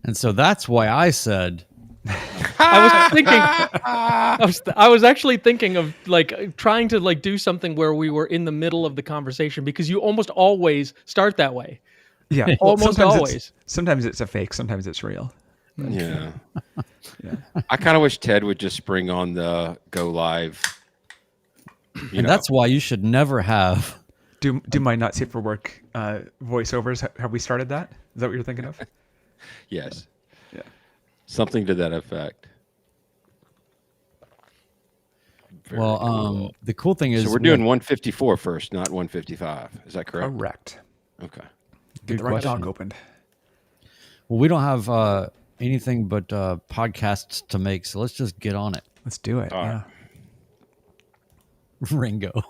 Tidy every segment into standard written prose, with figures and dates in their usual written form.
And so that's why I said, I was actually thinking of like trying to like do something where we were in the middle of the conversation, because you almost always start that way. Yeah, Almost always. Sometimes it's a fake, sometimes it's real. Yeah. Yeah. I kind of wish Ted would just spring on the go live. and that's why you should never have. Do my not safe for work voiceovers? Have we started that? Is that what you're thinking of? Yes. Yeah. Something to that effect. Very cool. The cool thing is So we're doing 154 first, not 155. Is that correct? Correct. Okay. Get the right doc opened. Well, we don't have anything but podcasts to make, so let's just get on it. Let's do it. All Yeah. right. Ringo. All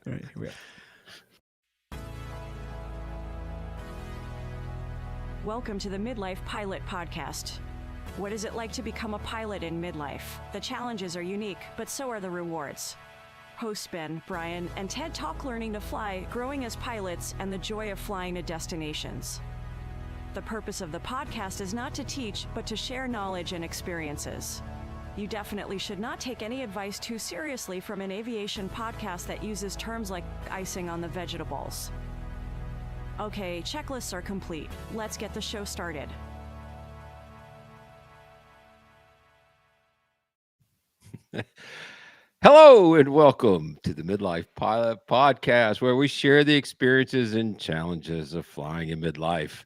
right, here we go. Welcome to the Midlife Pilot Podcast. What is it like to become a pilot in midlife? The challenges are unique, but so are the rewards. Hosts Ben, Brian, and Ted talk learning to fly, growing as pilots, and the joy of flying to destinations. The purpose of the podcast is not to teach, but to share knowledge and experiences. You definitely should not take any advice too seriously from an aviation podcast that uses terms like icing on the vegetables. Okay, checklists are complete. Let's get the show started. Hello and welcome to the Midlife Pilot Podcast, where we share the experiences and challenges of flying in midlife.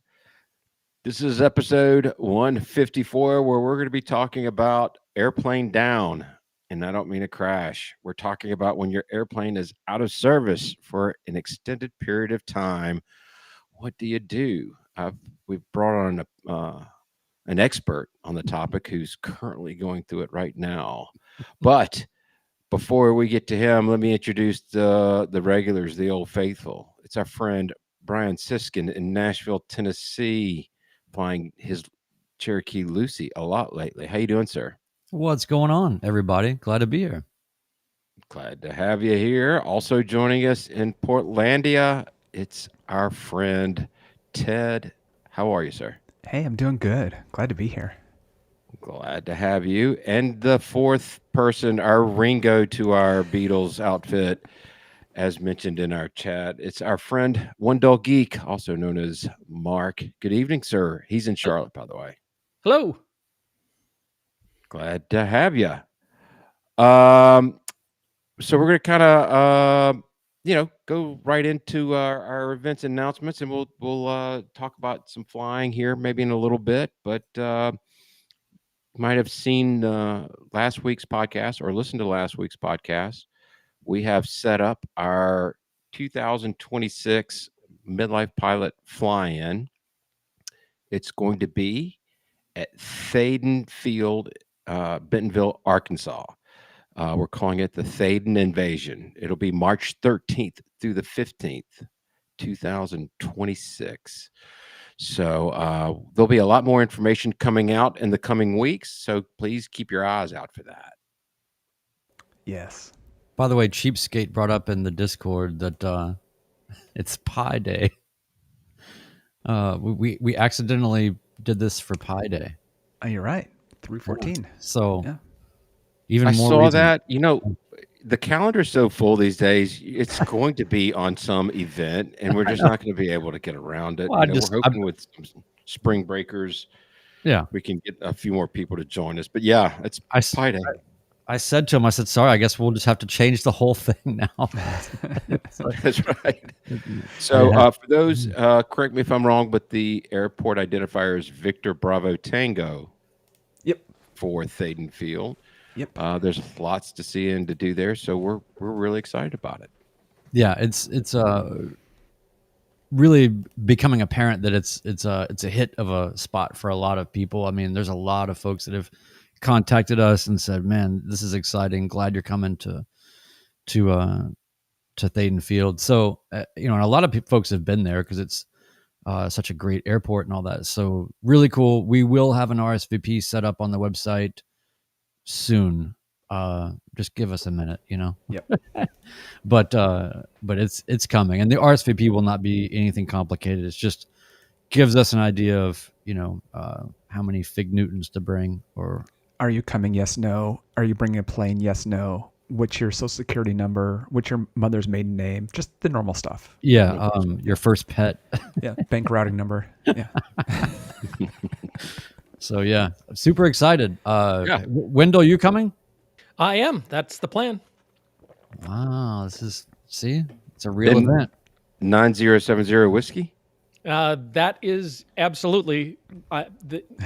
This is episode 154, where we're going to be talking about airplane down. And I don't mean a crash. We're talking about when your airplane is out of service for an extended period of time. What do you do? We've brought on an expert on the topic who's currently going through it right now. But before we get to him, let me introduce the regulars, the old faithful. It's our friend Brian Siskin in Nashville, Tennessee, flying his Cherokee Lucy a lot lately. How you doing, sir? What's going on, everybody? Glad to be here. Glad to have you here. Also joining us in Portlandia, it's our friend Ted. How are you, sir? Hey, I'm doing good. Glad to be here. Glad to have you. And the fourth person, our Ringo to our Beatles outfit, as mentioned in our chat, it's our friend One Dog Geek, also known as Mark. Good evening, sir. He's in Charlotte, by the way. Hello. Glad to have you. So we're going to kind of, go right into our events and announcements, and we'll talk about some flying here maybe in a little bit. But might have seen last week's podcast or listened to last week's podcast. We have set up our 2026 Midlife Pilot Fly-In. It's going to be at Thaden Field, Bentonville, Arkansas. We're calling it the Thaden Invasion. It'll be March 13th through the 15th, 2026. So there'll be a lot more information coming out in the coming weeks. So please keep your eyes out for that. Yes. By the way, Cheapskate brought up in the Discord that it's Pi Day. We accidentally did this for Pi Day. Oh, you're right. 3/14. So Yeah. even I more saw reason. that. The calendar's so full these days. It's going to be on some event, and we're just not going to be able to get around it. Well, We're hoping with some spring breakers, we can get a few more people to join us. But yeah, it's Pi Day. I said to him, I said, sorry, I guess we'll just have to change the whole thing now. That's right. So for those, correct me if I'm wrong, but the airport identifier is Victor Bravo Tango. Yep. For Thaden Field. Yep. There's lots to see and to do there, so we're really excited about it. Yeah, it's really becoming apparent that it's a hit of a spot for a lot of people. I mean, there's a lot of folks that have contacted us and said, "Man, this is exciting. Glad you're coming to Thaden Field." So and a lot of folks have been there because it's such a great airport and all that. So really cool. We will have an RSVP set up on the website soon. Just give us a minute, Yep. but it's coming, and the RSVP will not be anything complicated. It's just gives us an idea of, how many fig Newtons to bring, or Are you coming? Yes, no. Are you bringing a plane? Yes, no. What's your social security number? What's your mother's maiden name? Just the normal stuff. your first pet. Yeah. Bank routing number. Yeah. So yeah, I'm super excited. Yeah. Wendell, you coming? I am. That's the plan. Wow, it's a real Then- event. 9070 whiskey. That is absolutely.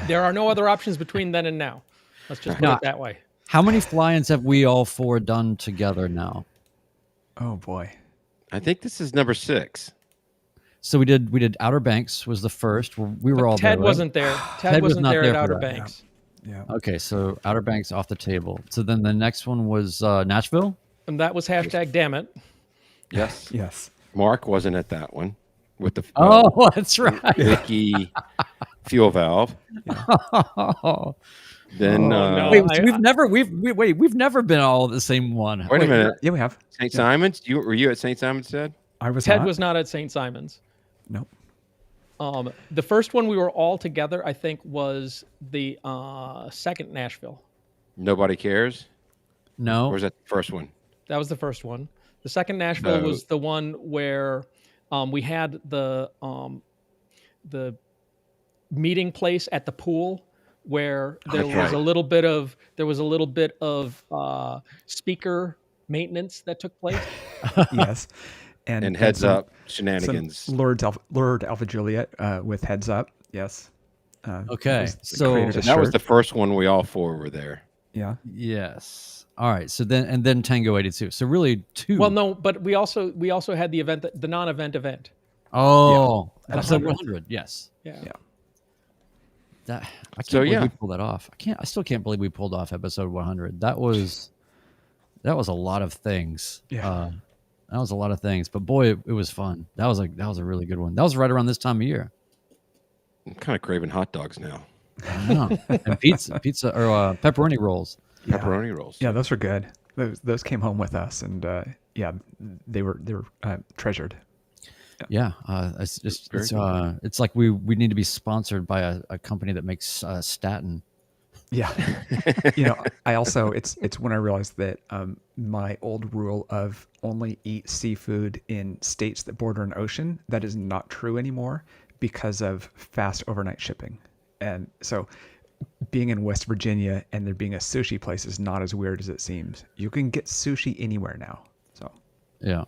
There are no other options between then and now. Let's just put Yeah. it that way. How many fly-ins have we all four done together now? Oh boy. I think this is number 6. So we did Outer Banks was the first. We were all Ted there, right? wasn't there. Ted Ted was wasn't not there there at for Outer that, Banks. Yeah. Okay, so Outer Banks off the table. So then the next one was Nashville. And that was hashtag damn it. Yes. Yes. Mark wasn't at that one with the Oh, that's right. leaky fuel valve. Then no. Wait, I- so we've never been all at the same one. wait a minute. Yeah, we have. St. Simon's? Were you at St. Simon's, Ted? I was Ted not. was not at St. Simon's. Nope. The first one we were all together, I think, was the second Nashville. Nobody cares? Or No. was that the first one? That was the first one. The second Nashville No. was the one where we had the meeting place at the pool, where there That's was right. a little bit of speaker maintenance that took place. Yes. And heads some- up shenanigans. Some Lord Alpha Juliet with heads up. Yes. Okay, was the so- creator's And that was shirt. the first one we all four were there. Yeah. Yes. All right. So then Tango 82. So really two. Well, no, but we also had the event, the non-event event. Oh, Yeah. episode 100. 100. Yes. Yeah. Yeah. I can't So, believe yeah. we pulled that off. I still can't believe we pulled off episode 100. That was a lot of things. Yeah. That was a lot of things, but boy, it was fun. That was a really good one. That was right around this time of year. I'm kind of craving hot dogs now. I know. And pizza or pepperoni rolls. Pepperoni rolls. Yeah, those were good. Those came home with us, and yeah, they were treasured. Yeah, it's like we need to be sponsored by a company that makes statin. Yeah. I also it's when I realized that my old rule of only eat seafood in states that border an ocean, that is not true anymore because of fast overnight shipping. And so being in West Virginia and there being a sushi place is not as weird as it seems. You can get sushi anywhere now. So Yeah.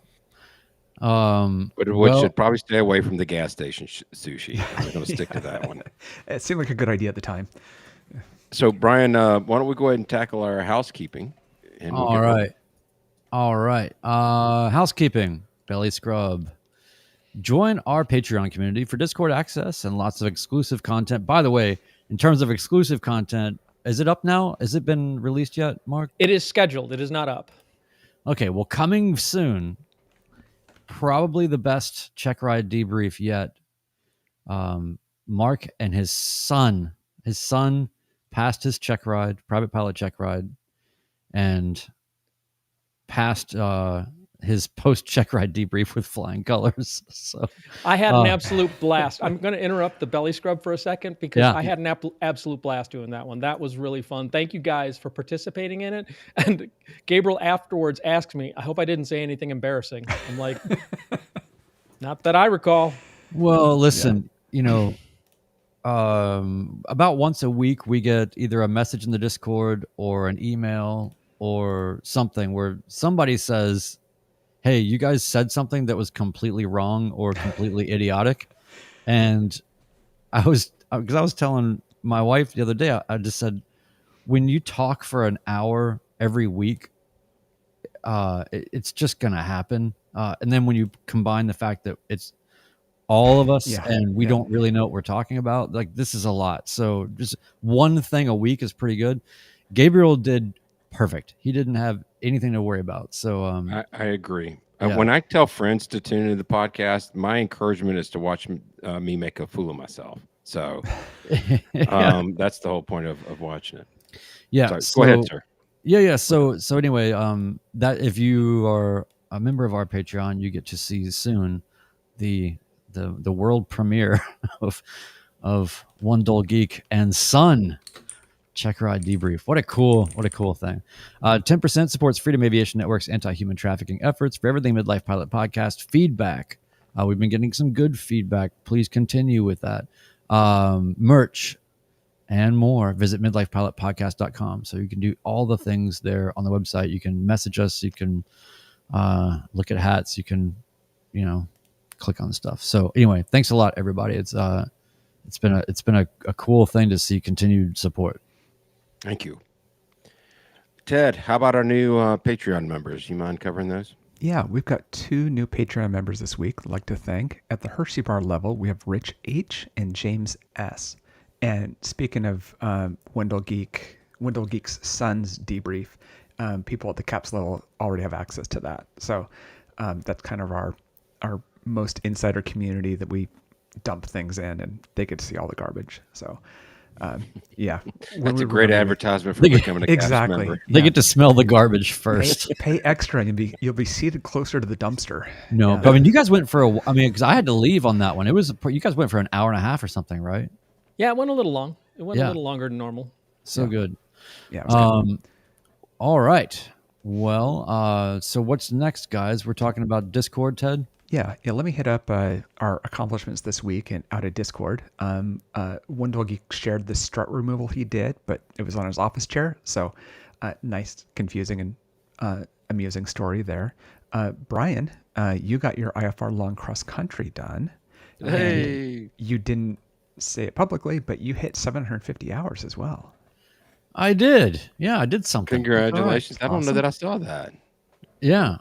But we should probably stay away from the gas station sushi. We're going to stick to that one. it seemed like a good idea at the time. So, Brian, why don't we go ahead and tackle our housekeeping? And we'll All get rolling. right. Housekeeping, belly scrub. Join our Patreon community for Discord access and lots of exclusive content. By the way, in terms of exclusive content, is it up now? Has it been released yet, Mark? It is scheduled. It is not up. Okay, well, coming soon, probably the best check ride debrief yet. Mark and his son passed his check ride, private pilot check ride, and passed his post check ride debrief with flying colors. So I had an absolute blast. I'm going to interrupt the belly scrub for a second because Yeah. I had an absolute blast doing that one. That was really fun. Thank you guys for participating in it. And Gabriel afterwards asked me, I hope I didn't say anything embarrassing. I'm like, not that I recall. well, listen, about once a week we get either a message in the Discord or an email or something where somebody says, hey, you guys said something that was completely wrong or completely idiotic. And I was telling my wife the other day, I just said, when you talk for an hour every week, it's just going to happen. And then when you combine the fact that it's all of us and we don't really know what we're talking about, like this is a lot. So just one thing a week is pretty good. Gabriel did perfect. He didn't have anything to worry about. So I agree. Yeah. When I tell friends to tune into the podcast, my encouragement is to watch me make a fool of myself. So that's the whole point of watching it. yeah. Sorry, go ahead, sir. Yeah. So anyway, that if you are a member of our Patreon, you get to see soon the the world premiere of One Dull Geek and Sun Check Ride Debrief. What a cool thing. 10% supports Freedom Aviation Network's anti-human trafficking efforts. For everything Midlife Pilot Podcast, feedback. We've been getting some good feedback. Please continue with that. Merch and more. Visit midlifepilotpodcast.com. So you can do all the things there on the website. You can message us. You can look at hats. You can, click on stuff. So anyway, thanks a lot, everybody. It's been a cool thing to see continued support. Thank you. Ted, how about our new Patreon members? You mind covering those? Yeah, we've got 2 new Patreon members this week I'd like to thank. At the Hershey Bar level, we have Rich H. and James S. And speaking of Wendell Geek's Son's Debrief, people at the Caps level already have access to that. So that's kind of our most insider community that we dump things in, and they get to see all the garbage. So yeah, that's a great advertisement for becoming a Caps member. They get to smell the garbage first. Pay extra, and you'll be seated closer to the dumpster. No, but I mean, you guys went for because I had to leave on that one. You guys went for an hour and a half or something, right? Yeah, it went a little long. It went a little longer than normal. So good. Yeah. It was good. All right. Well, so what's next, guys? We're talking about Discord, Ted. Yeah. Let me hit up our accomplishments this week and out of Discord. Wendell Geek shared the strut removal he did, but it was on his office chair. So nice, confusing, and amusing story there. Brian, you got your IFR long cross country done. Hey. You didn't say it publicly, but you hit 750 hours as well. I did. Yeah, I did something. Congratulations. Right. I don't know that I saw that. Yeah.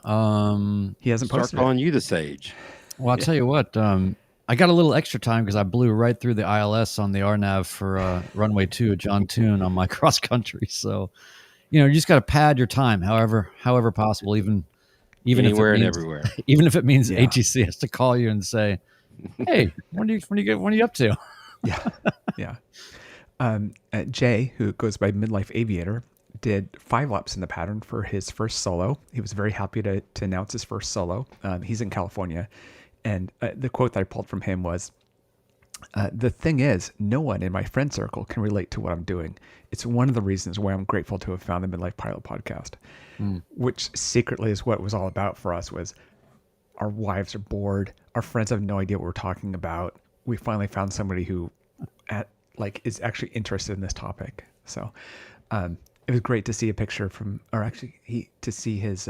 He hasn't Start posted calling you the sage. Well, I'll tell you what. I got a little extra time because I blew right through the ILS on the RNAV for runway 2 at John Toon on my cross country. So, you just got to pad your time, however possible, even Anywhere if it and means, everywhere. even if it means ATC has to call you and say, "Hey, when are you up to?" Yeah. Jay, who goes by Midlife Aviator, did 5 laps in the pattern for his first solo. He was very happy to announce his first solo. He's in California. And the quote that I pulled from him was, the thing is, no one in my friend circle can relate to what I'm doing. It's one of the reasons why I'm grateful to have found the Midlife Pilot podcast, which secretly is what it was all about for us. Was our wives are bored. Our friends have no idea what we're talking about. We finally found somebody who is actually interested in this topic. So it was great to see a picture to see his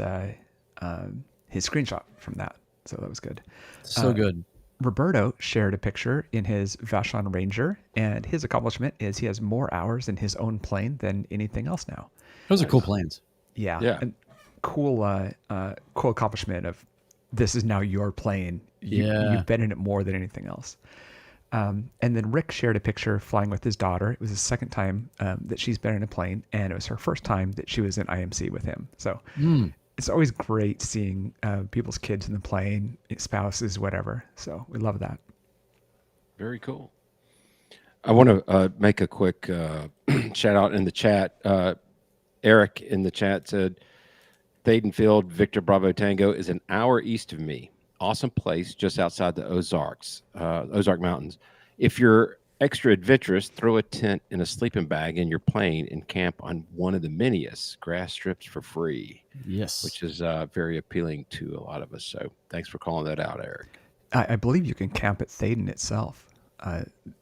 screenshot from that. So that was good. So good. Roberto shared a picture in his Vachon Ranger, and his accomplishment is he has more hours in his own plane than anything else now. Those are cool planes. Yeah. And cool accomplishment of this is now your plane. You've been in it more than anything else. And then Rick shared a picture flying with his daughter. It was the second time that she's been in a plane, and it was her first time that she was in IMC with him. So it's always great seeing people's kids in the plane, spouses, whatever. So we love that. Very cool. I want to make a quick shout out in the chat. Eric in the chat said, Thaden Field, Victor Bravo Tango is an hour east of me. Awesome place just outside the Ozark Mountains. If you're extra adventurous, throw a tent and a sleeping bag in your plane and camp on one of the miniest grass strips for free. Yes. Which is very appealing to a lot of us. So thanks for calling that out, Eric. I believe you can camp at Thaden itself.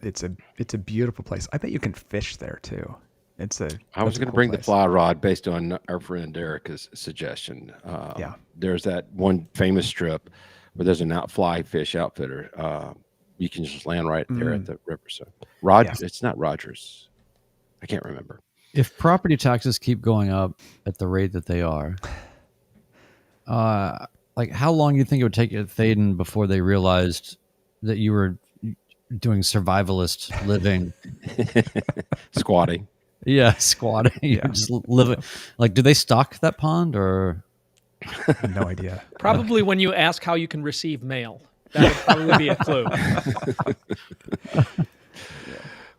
It's a beautiful place. I bet you can fish there too. I was going to bring the fly rod based on our friend Erica's suggestion. There's that one famous strip where there's an fly fish outfitter. You can just land right there at the river. So it's not Rogers. I can't remember. If property taxes keep going up at the rate that they are, how long do you think it would take at Thaden before they realized that you were doing survivalist living? Squatting. Yeah, squatting. Yeah. Just living. Do they stock that pond or? No idea. Probably when you ask how you can receive mail. That would probably be a clue.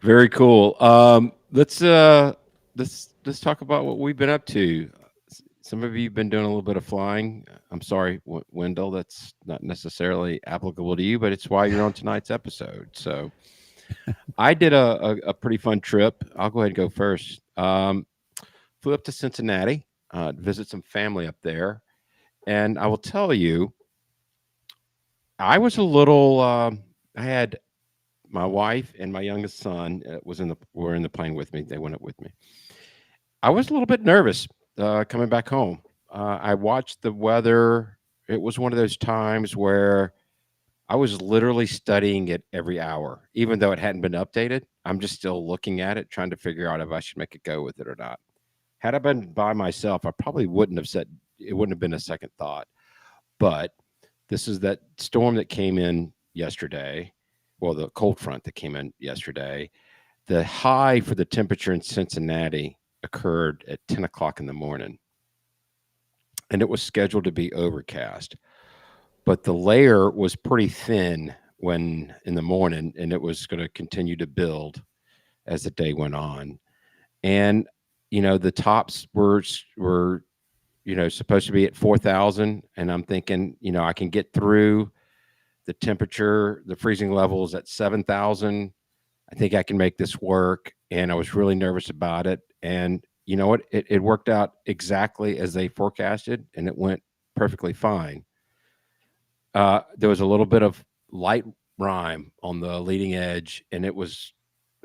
Very cool. Let's talk about what we've been up to some of you have been doing a little bit of flying. I'm sorry, Wendell, that's not necessarily applicable to you, but it's why you're on tonight's episode. So I did a pretty fun trip. I'll go ahead and go first. Flew up to Cincinnati, to visit some family up there. And I will tell you, I was a little, I had my wife and my youngest son were in the plane with me. They went up with me. I was a little bit nervous coming back home. I watched the weather. It was one of those times where I was literally studying it every hour, even though it hadn't been updated. I'm just still looking at it, trying to figure out if I should make a go with it or not. Had I been by myself, I probably wouldn't have said, it wouldn't have been a second thought. But this is that storm that came in yesterday. Well, the cold front that came in yesterday. The high for the temperature in Cincinnati occurred at 10 o'clock in the morning. And it was scheduled to be overcast. But the layer was pretty thin when in the morning, and it was going to continue to build as the day went on. And, the tops were supposed to be at 4,000. And I'm thinking, I can get through the temperature, the freezing levels at 7,000. I think I can make this work. And I was really nervous about it. And you know what? It worked out exactly as they forecasted, and it went perfectly fine. There was a little bit of light rime on the leading edge, and it was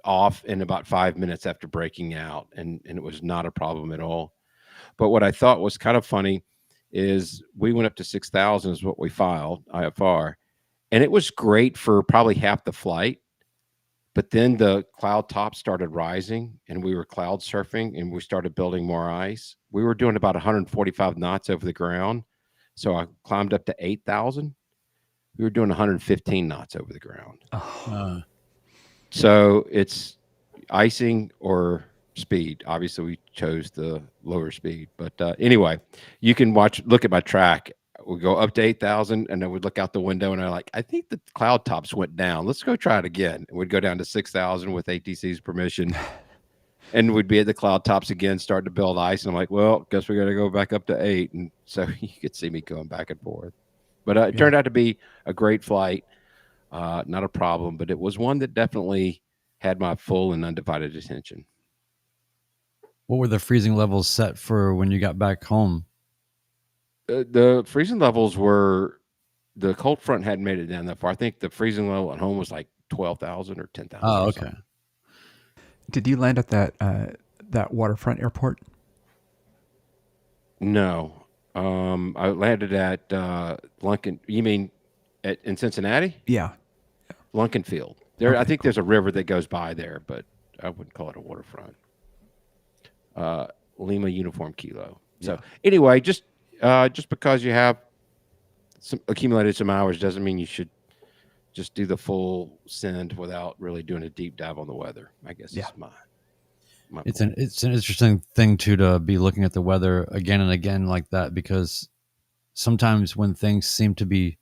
off in about 5 minutes after breaking out, and it was not a problem at all. But what I thought was kind of funny is we went up to 6,000 is what we filed, IFR, and it was great for probably half the flight. But then the cloud top started rising, and we were cloud surfing, and we started building more ice. We were doing about 145 knots over the ground. So I climbed up to 8,000. We were doing 115 knots over the ground. So it's icing or speed. Obviously, we chose the lower speed. But anyway, you can look at my track. We go up to 8,000, and then we'd look out the window, and I think the cloud tops went down. Let's go try it again. And we'd go down to 6,000 with ATC's permission. And we'd be at the cloud tops again, starting to build ice. And I'm like, well, guess we got to go back up to 8. And so you could see me going back and forth. But it turned out to be a great flight. Not a problem, but it was one that definitely had my full and undivided attention. What were the freezing levels set for when you got back home? The freezing levels were, the cold front hadn't made it down that far. I think the freezing level at home was like 12,000 or 10,000. Oh, okay. Something. Did you land at that waterfront airport? No. I landed at Lunken. You mean in Cincinnati? Yeah. Lunken Field. There, okay, I think there's a river that goes by there, but I wouldn't call it a waterfront. Lima Uniform Kilo. So anyway, just because you have accumulated some hours doesn't mean you should just do the full send without really doing a deep dive on the weather. I guess is my it's an interesting thing too, to be looking at the weather again and again like that, because sometimes when things seem to be,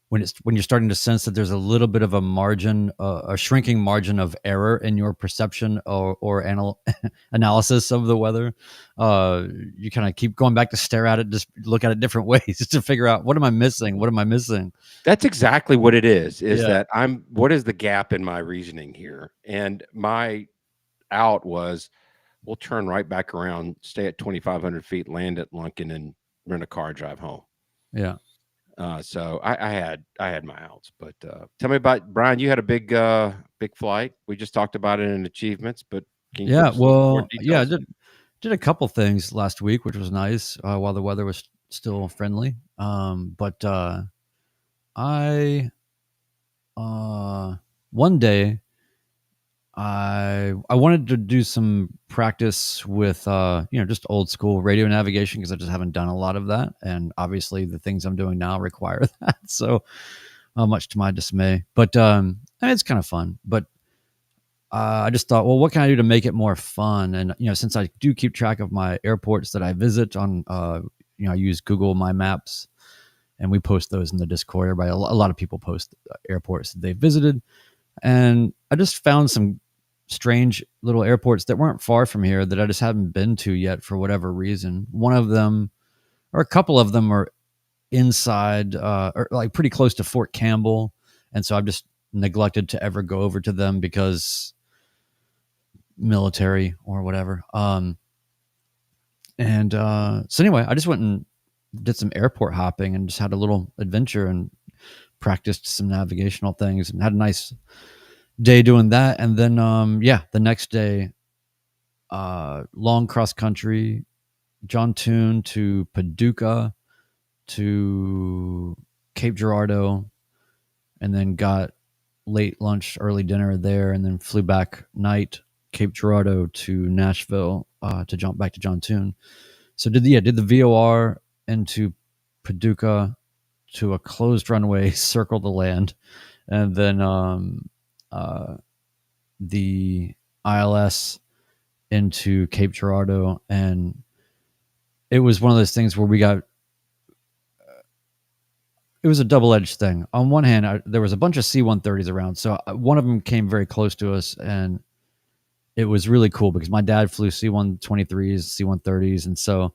when you're starting to sense that there's a little bit of a margin, a shrinking margin of error in your perception or analysis of the weather, you kind of keep going back to stare at it, just look at it different ways to figure out, what am I missing? What am I missing? That's exactly what it is that what is the gap in my reasoning here? And my out was, we'll turn right back around, stay at 2,500 feet, land at Lunken, and rent a car, drive home. Yeah. So I had my outs, but tell me about, Brian, you had a big flight. We just talked about it in achievements, but can you I did a couple things last week, which was nice while the weather was still friendly. But one day I wanted to do some practice with, just old school radio navigation, because I just haven't done a lot of that. And obviously the things I'm doing now require that. So much to my dismay, but it's kind of fun. But I just thought, well, what can I do to make it more fun? And, since I do keep track of my airports that I visit on, I use Google My Maps, and we post those in the Discord. A lot of people post airports that they visited. And I just found some strange little airports that weren't far from here that I just haven't been to yet for whatever reason. One of them, or a couple of them, are inside, or like pretty close to Fort Campbell, and so I've just neglected to ever go over to them because military or whatever. So anyway, I just went and did some airport hopping and just had a little adventure and practiced some navigational things and had a nice day doing that. And then the next day, long cross country, John Tune to Paducah to Cape Girardeau, and then got late lunch, early dinner there, and then flew back night Cape Girardeau to Nashville to jump back to John Tune. So did the VOR into Paducah to a closed runway, circle the land, and then the ILS into Cape Girardeau. And it was one of those things where it was a double-edged thing. On one hand, there was a bunch of C-130s around, so one of them came very close to us, and it was really cool because my dad flew C-123s, C-130s, and so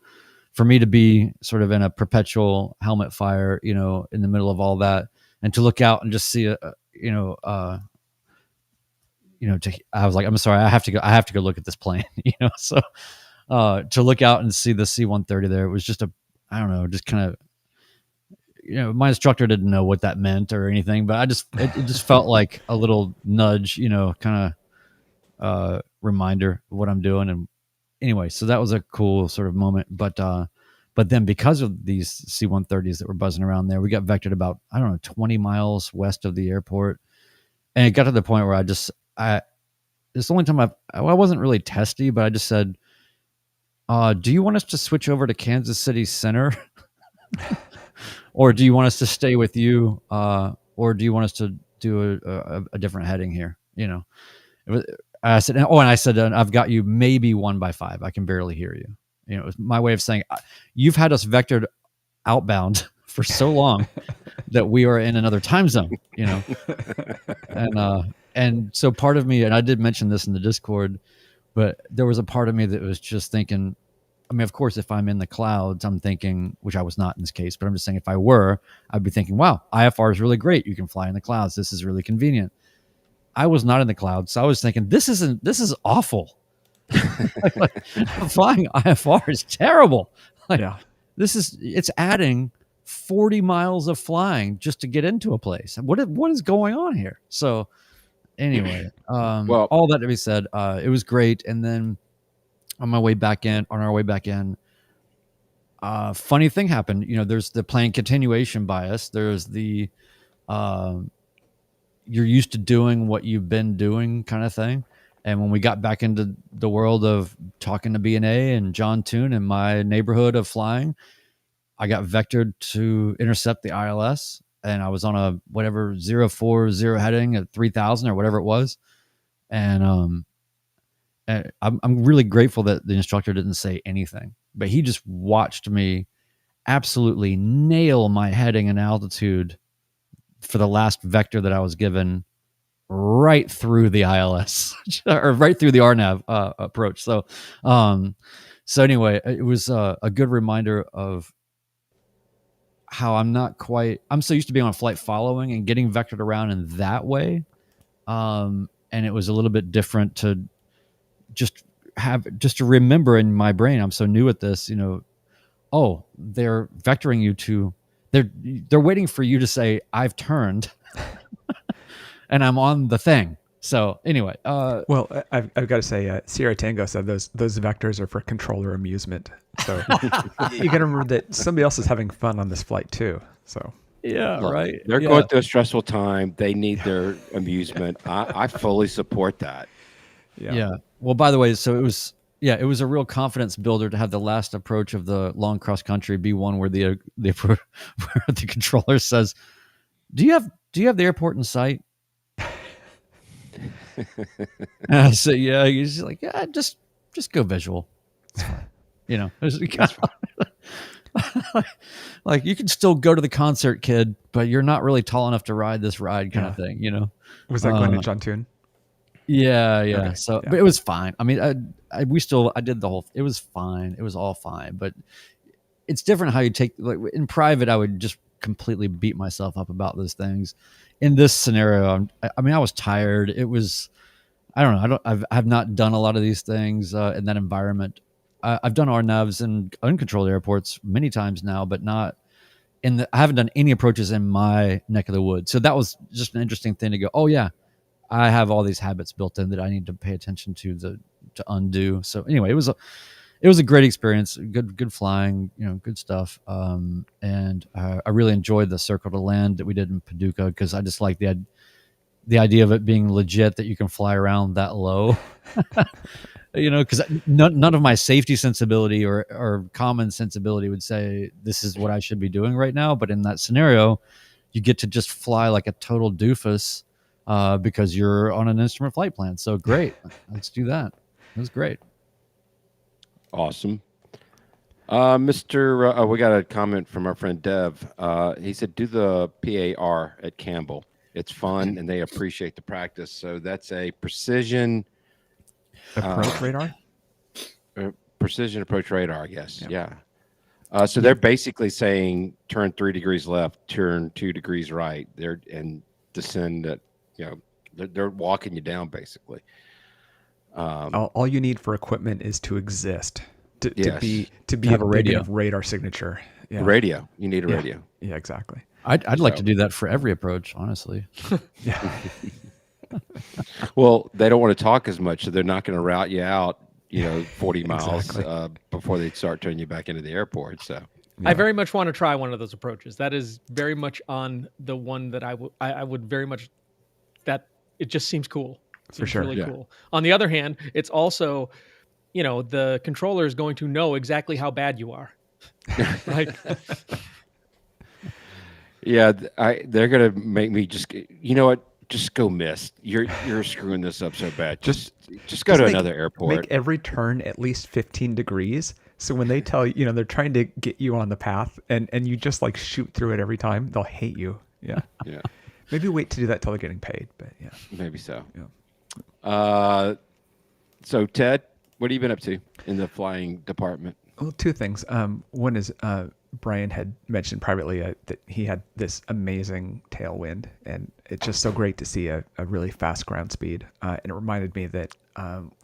for me to be sort of in a perpetual helmet fire, in the middle of all that, and to look out and just see I was like, I'm sorry, I have to go look at this plane, So to look out and see the C-130 there, it was just I don't know, just kind of. My instructor didn't know what that meant or anything, but it just felt like a little nudge, kind of reminder of what I'm doing. And anyway, so that was a cool sort of moment. But then because of these C-130s that were buzzing around there, we got vectored about, 20 miles west of the airport. And it got to the point where it's the only time I wasn't really testy, but I just said, do you want us to switch over to Kansas City Center? Or do you want us to stay with you? Or do you want us to do a different heading here? I said, I've got you maybe 1x5. I can barely hear you. It was my way of saying, you've had us vectored outbound for so long that we are in another time zone, and so part of me, and I did mention this in the Discord, but there was a part of me that was just thinking, of course, if I'm in the clouds, I'm thinking, which I was not in this case, but I'm just saying if I were, I'd be thinking, wow, IFR is really great. You can fly in the clouds. This is really convenient. I was not in the clouds. So I was thinking, this is awful. Flying IFR is terrible. It's adding 40 miles of flying just to get into a place. What is going on here? So anyway, well, all that to be said, it was great. And then on our way back in, funny thing happened. There's the plane continuation bias. There's the you're used to doing what you've been doing kind of thing. And when we got back into the world of talking to B&A and John Tune in my neighborhood of flying, I got vectored to intercept the ILS, and I was on a whatever 040 heading at 3,000 or whatever it was. And I'm really grateful that the instructor didn't say anything, but he just watched me absolutely nail my heading and altitude for the last vector that I was given right through the ILS or right through the RNAV approach. So anyway, it was a good reminder of how I'm so used to being on flight following and getting vectored around in that way. And it was a little bit different to just to remember in my brain. I'm so new at this, oh, they're vectoring you to, they're waiting for you to say, I've turned and I'm on the thing. So anyway, well, I've got to say, Sierra Tango said those vectors are for controller amusement. So you got to remember that somebody else is having fun on this flight too. So yeah, right. They're going through a stressful time. They need their amusement. I fully support that. Yeah. Well, by the way, so it was a real confidence builder to have the last approach of the long cross country be one where the controller says, "Do you have the airport in sight?" So yeah, he's like, "Yeah, just go visual." Like you can still go to the concert, kid, but you're not really tall enough to ride this ride, kind of thing. Was that going to John Tune? Yeah. Okay, So, yeah. but it was fine. I mean, I did the whole. It was fine. It was all fine. But it's different how you take. Like in private, I would just completely beat myself up about those things. In this scenario, I mean, I was tired. It was. I don't know. I've not done a lot of these things in that environment. I've done RNAVs in uncontrolled airports many times now, but not I haven't done any approaches in my neck of the woods. So that was just an interesting thing to go, oh yeah, I have all these habits built in that I need to pay attention to undo. So anyway, it was a great experience. Good flying, good stuff. And I really enjoyed the circle to land that we did in Paducah because I just like the idea of it being legit that you can fly around that low. Because none of my safety sensibility or common sensibility would say this is what I should be doing right now. But in that scenario, you get to just fly like a total doofus because you're on an instrument flight plan. So great. Let's do that. It was great. Awesome. We got a comment from our friend Dev. He said, do the PAR at Campbell. It's fun and they appreciate the practice. So that's a precision Approach radar? Precision approach radar, I guess. Yeah. So they're basically saying turn 3 degrees left, turn 2 degrees right. And descend at, they're walking you down basically. All you need for equipment is to exist. To be have a a big radio. enough radar signature. Yeah. Radio. You need a radio. Yeah, exactly. I'd like to do that for every approach, honestly. Yeah. Well, they don't want to talk as much, so they're not going to route you out, 40 miles Exactly. before they start turning you back into the airport. So I very much want to try one of those approaches. That is very much on the one that I would very much, that it just seems cool. It seems sure. really cool. On the other hand, it's also, the controller is going to know exactly how bad you are. Like, yeah, they're going to make me just, what? Just go missed. You're screwing this up so bad. Just go to another airport. Make every turn at least 15 degrees. So when they tell you, they're trying to get you on the path and you just like shoot through it every time, they'll hate you. Yeah. Yeah. Maybe wait to do that till they're getting paid, but yeah. Maybe so. Yeah. So Ted, what have you been up to in the flying department? Well, two things. One is Brian had mentioned privately that he had this amazing tailwind, and it's just so great to see a really fast ground speed. And it reminded me that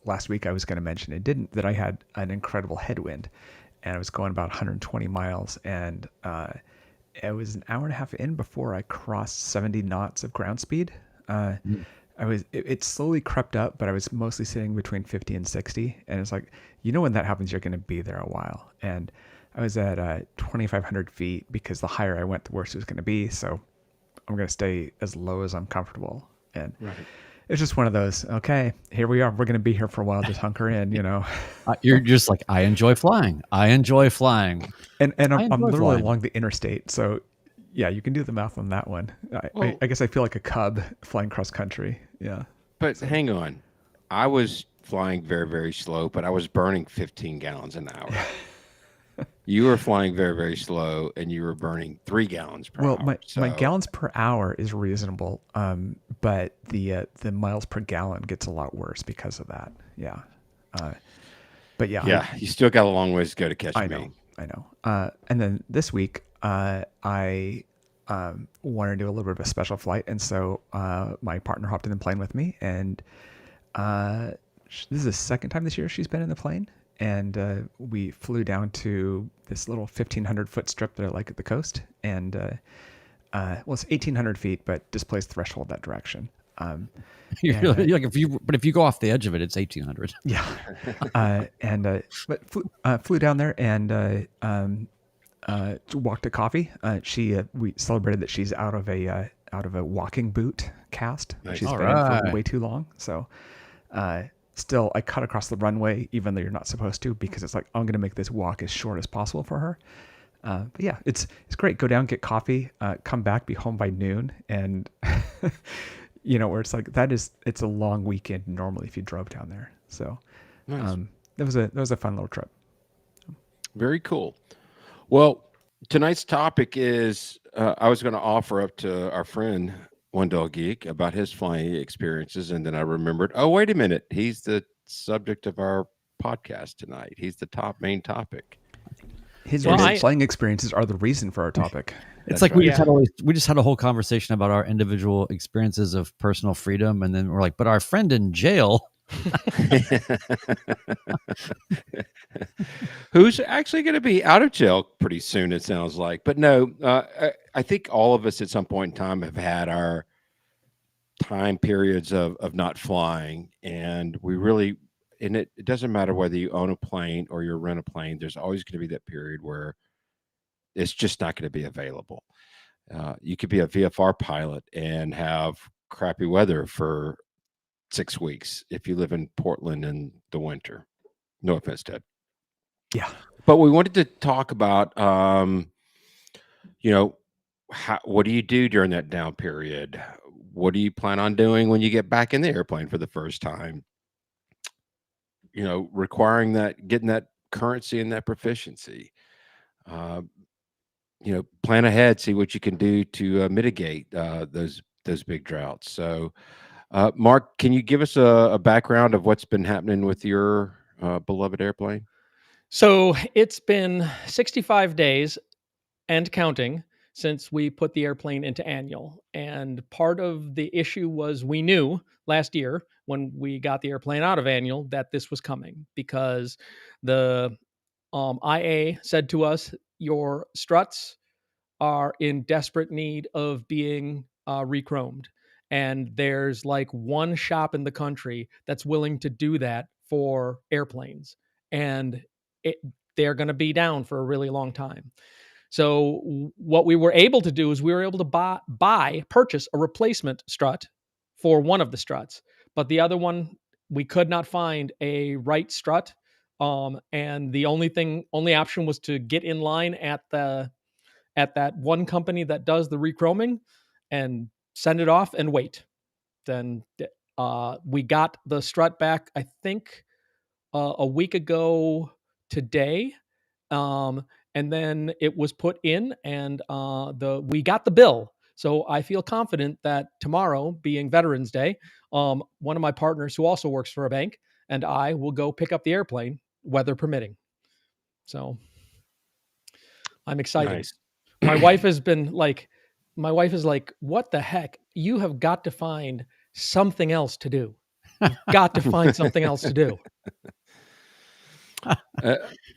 last week I was going to mention that I had an incredible headwind, and I was going about 120 miles, and it was an hour and a half in before I crossed 70 knots of ground speed. It slowly crept up, but I was mostly sitting between 50 and 60. And it's like, when that happens, you're going to be there a while. And I was at 2,500 feet because the higher I went, the worse it was going to be. So I'm going to stay as low as I'm comfortable. And it's just one of those, okay, here we are. We're going to be here for a while. Just hunker in, You're just like, I enjoy flying. And I'm literally flying. along the interstate. So yeah, you can do the math on that one. I guess I feel like a cub flying cross country. Yeah. But hang on. I was flying very, very slow, but I was burning 15 gallons an hour. You were flying very, very slow, and you were burning 3 gallons per hour. Well, my gallons per hour is reasonable, but the miles per gallon gets a lot worse because of that. Yeah. But yeah. Yeah, you still got a long ways to go to catch me. I know. And then this week, I wanted to do a little bit of a special flight, and so my partner hopped in the plane with me, and this is the second time this year she's been in the plane, and we flew down to this little 1,500 foot strip that I like at the coast, and well, it's 1,800 feet, but displaced threshold that direction. If you go off the edge of it, it's 1,800. Yeah, but flew down there and walked to coffee. We celebrated that she's out of a walking boot cast. Nice. She's All been in for right. way too long. So, still, I cut across the runway, even though you're not supposed to, because it's like I'm going to make this walk as short as possible for her. But yeah, it's great. Go down, get coffee, come back, be home by noon, and where it's like it's a long weekend normally if you drove down there. So, Nice. that was a fun little trip. Very cool. Well, tonight's topic is I was going to offer up to our friend One Dog Geek about his flying experiences, and then I remembered, oh, wait a minute, he's the subject of our podcast tonight. He's the main topic. His Well, recent flying experiences are the reason for our topic. It's That's like right. we just had a whole conversation about our individual experiences of personal freedom, and then we're like, but our friend in jail, who's actually going to be out of jail pretty soon, it sounds like. But no, I think all of us at some point in time have had our time periods of not flying, and we really, and it doesn't matter whether you own a plane or you rent a plane, there's always going to be that period where it's just not going to be available. You could be a VFR pilot and have crappy weather for 6 weeks if you live in Portland in the winter. No offense, Ted. Yeah. But we wanted to talk about, what do you do during that down period? What do you plan on doing when you get back in the airplane for the first time? Requiring that, getting that currency and that proficiency. Plan ahead, see what you can do to mitigate those big droughts. So, Mark, can you give us a background of what's been happening with your beloved airplane? So it's been 65 days and counting since we put the airplane into annual. And part of the issue was we knew last year when we got the airplane out of annual that this was coming, because the IA said to us, your struts are in desperate need of being rechromed. And there's like one shop in the country that's willing to do that for airplanes. And they're going to be down for a really long time. So what we were able to do is we were able to purchase a replacement strut for one of the struts, but the other one, we could not find a right strut. And the only option was to get in line at that one company that does the rechroming and send it off and wait. Then we got the strut back, I think, a week ago today. And then it was put in, and we got the bill. So I feel confident that tomorrow, being Veterans Day, one of my partners who also works for a bank and I will go pick up the airplane, weather permitting. So I'm excited. Nice. My wife is like, what the heck? You have got to find something else to do. You've got to find something else to do.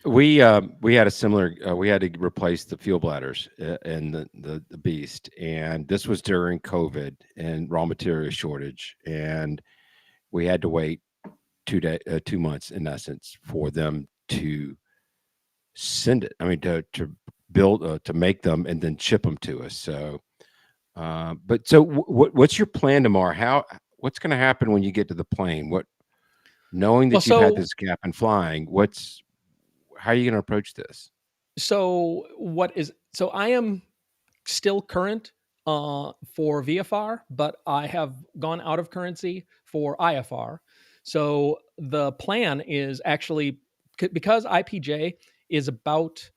We had a similar. We had to replace the fuel bladders in the Beast, and this was during COVID and raw material shortage, and we had to wait 2 months in essence for them to send it. I mean, to build, to make them and then ship them to us. So, what's your plan tomorrow? What's going to happen when you get to the plane? Knowing that you've had this gap in flying, how are you going to approach this? So I am still current for VFR, but I have gone out of currency for IFR. So the plan is actually, because IPJ is about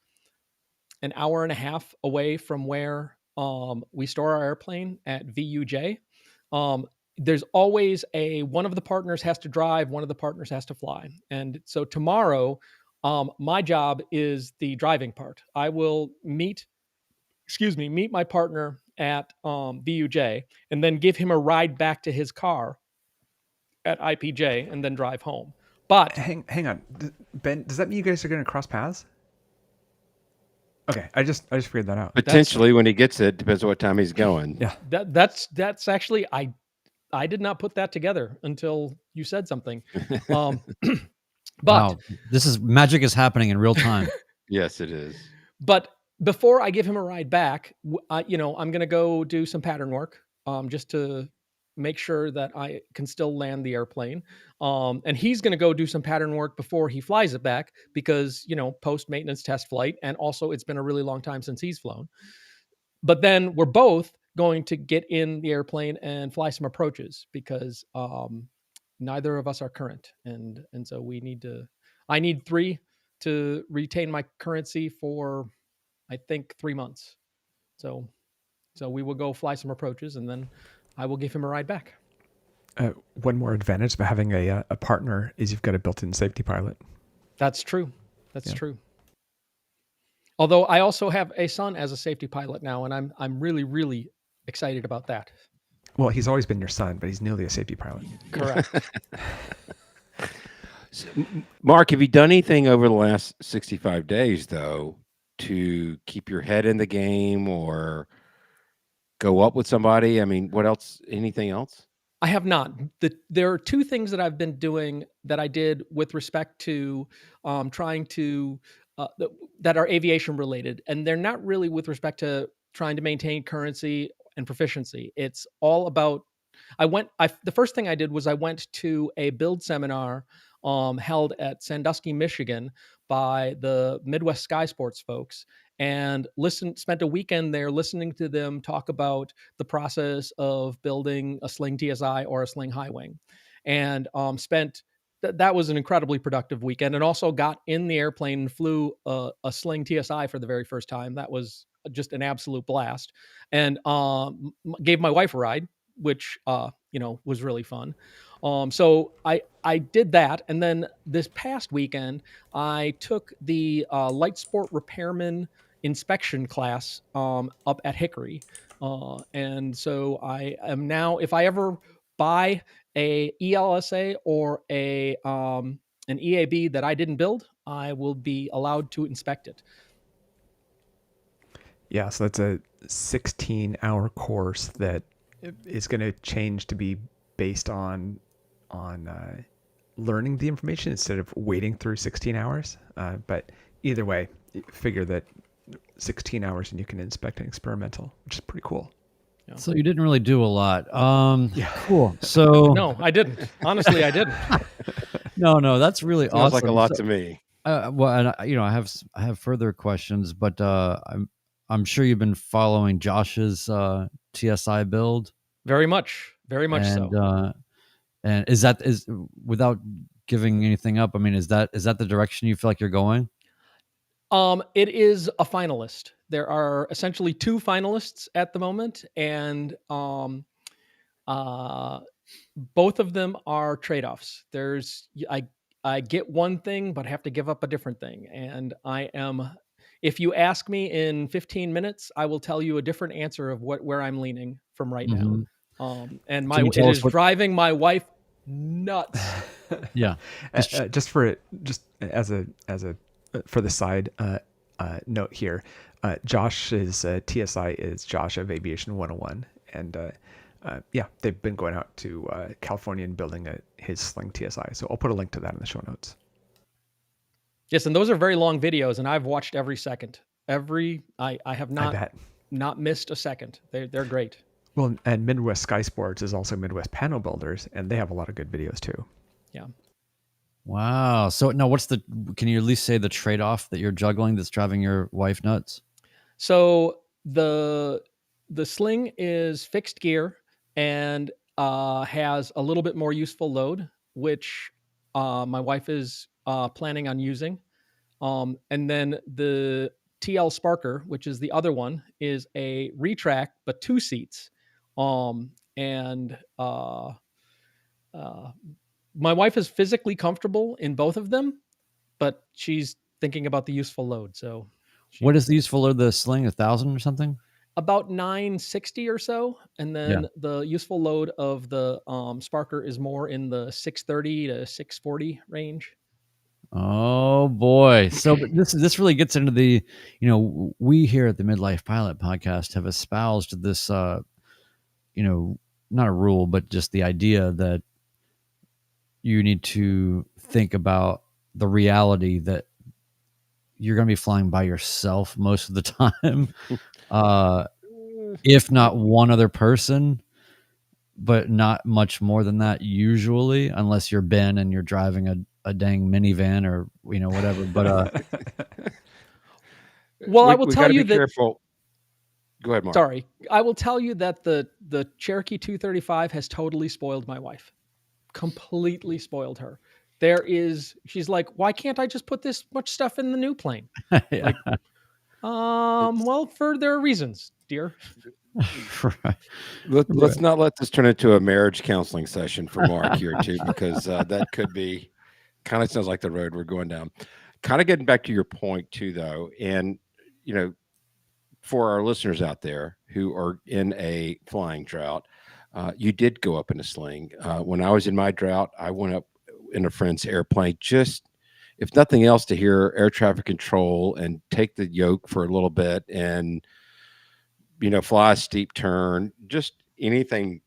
an hour and a half away from where we store our airplane at VUJ. There's always one of the partners has to drive, one of the partners has to fly. And so tomorrow, my job is the driving part. I will meet my partner at VUJ and then give him a ride back to his car at IPJ and then drive home. But hang on, Ben, does that mean you guys are going to cross paths? Okay, I just figured that out. Potentially, when he gets it, depends on what time he's going. Yeah, that's actually, I did not put that together until you said something. But wow, magic is happening in real time. Yes, it is. But before I give him a ride back, I'm going to go do some pattern work, just to make sure that I can still land the airplane. And he's going to go do some pattern work before he flies it back because, post-maintenance test flight. And also it's been a really long time since he's flown. But then we're both going to get in the airplane and fly some approaches because neither of us are current. And so I need 3 to retain my currency for, I think, 3 months. So we will go fly some approaches and then I will give him a ride back. One more advantage of having a partner is you've got a built-in safety pilot. That's true. That's true. Although I also have a son as a safety pilot now, and I'm really, really excited about that. Well, he's always been your son, but he's newly a safety pilot. Correct. So, Mark, have you done anything over the last 65 days, though, to keep your head in the game or go up with somebody? I mean, what else? Anything else? I have not. There are two things that I've been doing that I did with respect to trying to that are aviation related, and they're not really with respect to trying to maintain currency and proficiency. It's all about. The first thing I did was I went to a build seminar held at Sandusky, Michigan, by the Midwest Sky Sports folks, and spent a weekend there listening to them talk about the process of building a Sling TSI or a Sling High Wing, and that was an incredibly productive weekend, and also got in the airplane and flew a Sling TSI for the very first time. That was just an absolute blast, and gave my wife a ride, which was really fun. So I did that, and then this past weekend I took the light sport repairman inspection class up at Hickory, and so I am now, if I ever buy a ELSA or an EAB that I didn't build, I will be allowed to inspect it. Yeah, so that's a 16-hour course that is going to change to be based on learning the information instead of waiting through 16 hours. But either way, figure that 16 hours and you can inspect an experimental, which is pretty cool. Yeah. So you didn't really do a lot. Yeah. Cool. So No, I didn't. Honestly, I didn't. no, that's really Sounds awesome. like a lot to me. Well, and I have further questions, but I'm sure you've been following Josh's TSI build. Very much so. And is without giving anything up? I mean, is that the direction you feel like you're going? It is a finalist. There are essentially two finalists at the moment, and both of them are trade-offs. I get one thing, but have to give up a different thing. And if you ask me in 15 minutes, I will tell you a different answer of where I'm leaning from right now. And it is driving my wife nuts. Yeah. Just for the side note here, Josh's TSI is Josh of Aviation 101, and they've been going out to California and building his Sling TSI. So I'll put a link to that in the show notes. Yes, and those are very long videos, and I've watched every second. I have not missed a second. They're great. Well, and Midwest Sky Sports is also Midwest Panel Builders, and they have a lot of good videos too. Yeah. Wow. So now can you at least say the trade-off that you're juggling that's driving your wife nuts? So the Sling is fixed gear and has a little bit more useful load, which my wife is planning on using. And then the TL Sparker, which is the other one, is a retract, but 2 seats. My wife is physically comfortable in both of them, but she's thinking about the useful load. So what is the useful load of the Sling? 1,000 or something? About 960 or so. And then the useful load of the Sparker is more in the 630 to 640 range. Oh boy. So this really gets into the, we here at the Midlife Pilot Podcast have espoused this, not a rule, but just the idea that you need to think about the reality that you're going to be flying by yourself most of the time. If not one other person, but not much more than that usually, unless you're Ben and you're driving a dang minivan or whatever. But well, I will tell you that. Careful. Go ahead, Mark. Sorry, I will tell you that the Cherokee 235 has totally spoiled my wife. Completely spoiled her. She's like, why can't I just put this much stuff in the new plane? Yeah. Well, there are reasons, dear. Right. Let's not let this turn into a marriage counseling session for Mark here too, because that could be kind of sounds like the road we're going down. Kind of getting back to your point too, though, and you know, for our listeners out there who are in a flying drought, you did go up in a sling. When I was in my drought, I went up in a friend's airplane, just if nothing else, to hear air traffic control and take the yoke for a little bit and, you know, fly a steep turn, just anything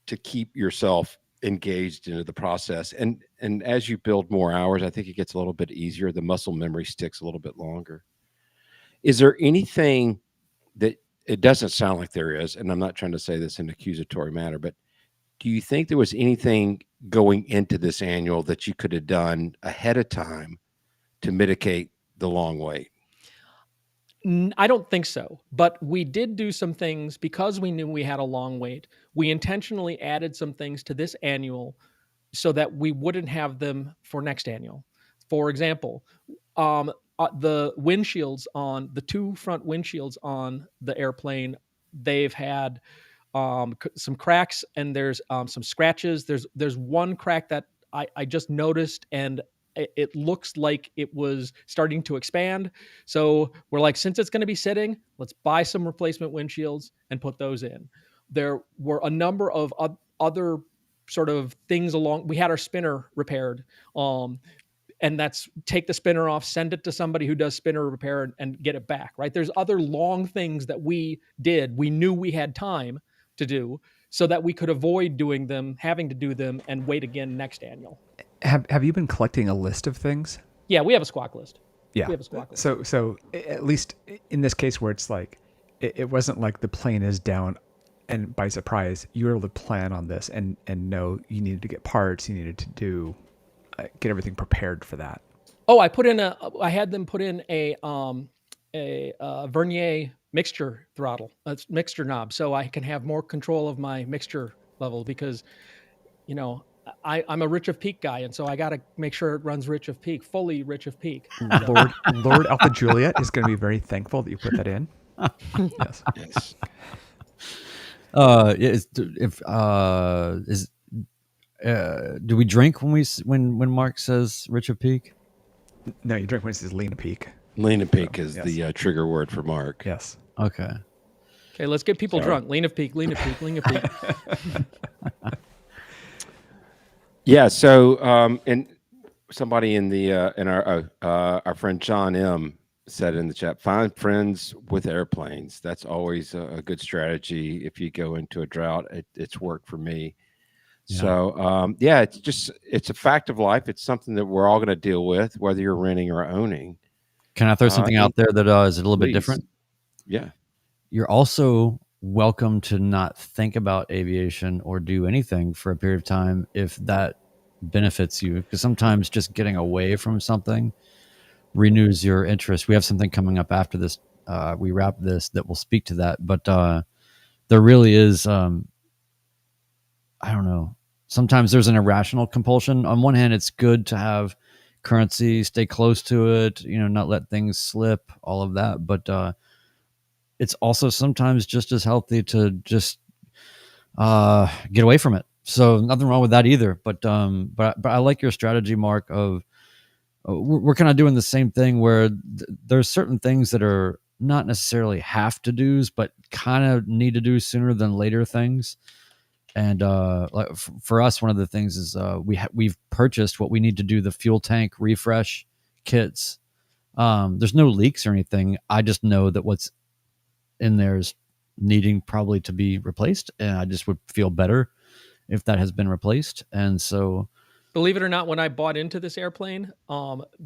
to keep yourself engaged into the process. And as you build more hours, I think it gets a little bit easier. The muscle memory sticks a little bit longer. Is there anything that it doesn't sound like there is, and I'm not trying to say this in an accusatory manner, but do you think there was anything going into this annual that you could have done ahead of time to mitigate the long wait? I don't think so, but we did do some things because we knew we had a long wait. We intentionally added some things to this annual so that we wouldn't have them for next annual. For example, the windshields on the two front windshields on the airplane, they've had some cracks and there's some scratches. There's one crack that I just noticed, and it looks like it was starting to expand. So we're like, since it's going to be sitting, let's buy some replacement windshields and put those in. There were a number of other sort of things along. We had our spinner repaired. And that's take the spinner off, send it to somebody who does spinner repair and get it back, right? There's other long things that we did. We knew we had time to do so that we could avoid doing them, having to do them, and wait again next annual. Have you been collecting a list of things? Yeah, we have a squawk list. Yeah. We have a squawk list. So at least in this case where it's like, it wasn't like the plane is down and by surprise, you were able to plan on this and know you needed to get parts, you needed to do, get everything prepared for that. Oh, I had them put in a Vernier mixture throttle, mixture knob, so I can have more control of my mixture level because, you know, I'm a rich of peak guy, and so I got to make sure it runs rich of peak, fully rich of peak. Lord Alpha Juliet is going to be very thankful that you put that in. Yes. Do we drink when Mark says rich of peak? No, you drink when it says lean to peak. Lean to peak is the trigger word for Mark. Yes. Okay. Okay, let's get people drunk. Lean of peak, lean of peak, lean of peak. Yeah. So, and somebody in the in our friend John M said in the chat, find friends with airplanes. That's always a good strategy. If you go into a drought, it's worked for me. Yeah. So, it's a fact of life. It's something that we're all going to deal with, whether you're renting or owning. Can I throw something out there that is a little bit different? Yeah. You're also welcome to not think about aviation or do anything for a period of time if that benefits you, because sometimes just getting away from something renews your interest. We have something coming up after this. We wrap this that will speak to that, but there really is, I don't know. Sometimes there's an irrational compulsion. On one hand, it's good to have currency, stay close to it, not let things slip, all of that. But it's also sometimes just as healthy to just get away from it. So nothing wrong with that either. But I like your strategy, Mark, of we're kind of doing the same thing where there's certain things that are not necessarily have to do's, but kind of need to do sooner than later things. And like for us, one of the things is we've purchased what we need to do the fuel tank refresh kits. There's no leaks or anything. I just know that what's in there is needing probably to be replaced, and I just would feel better if that has been replaced. And so, believe it or not, when I bought into this airplane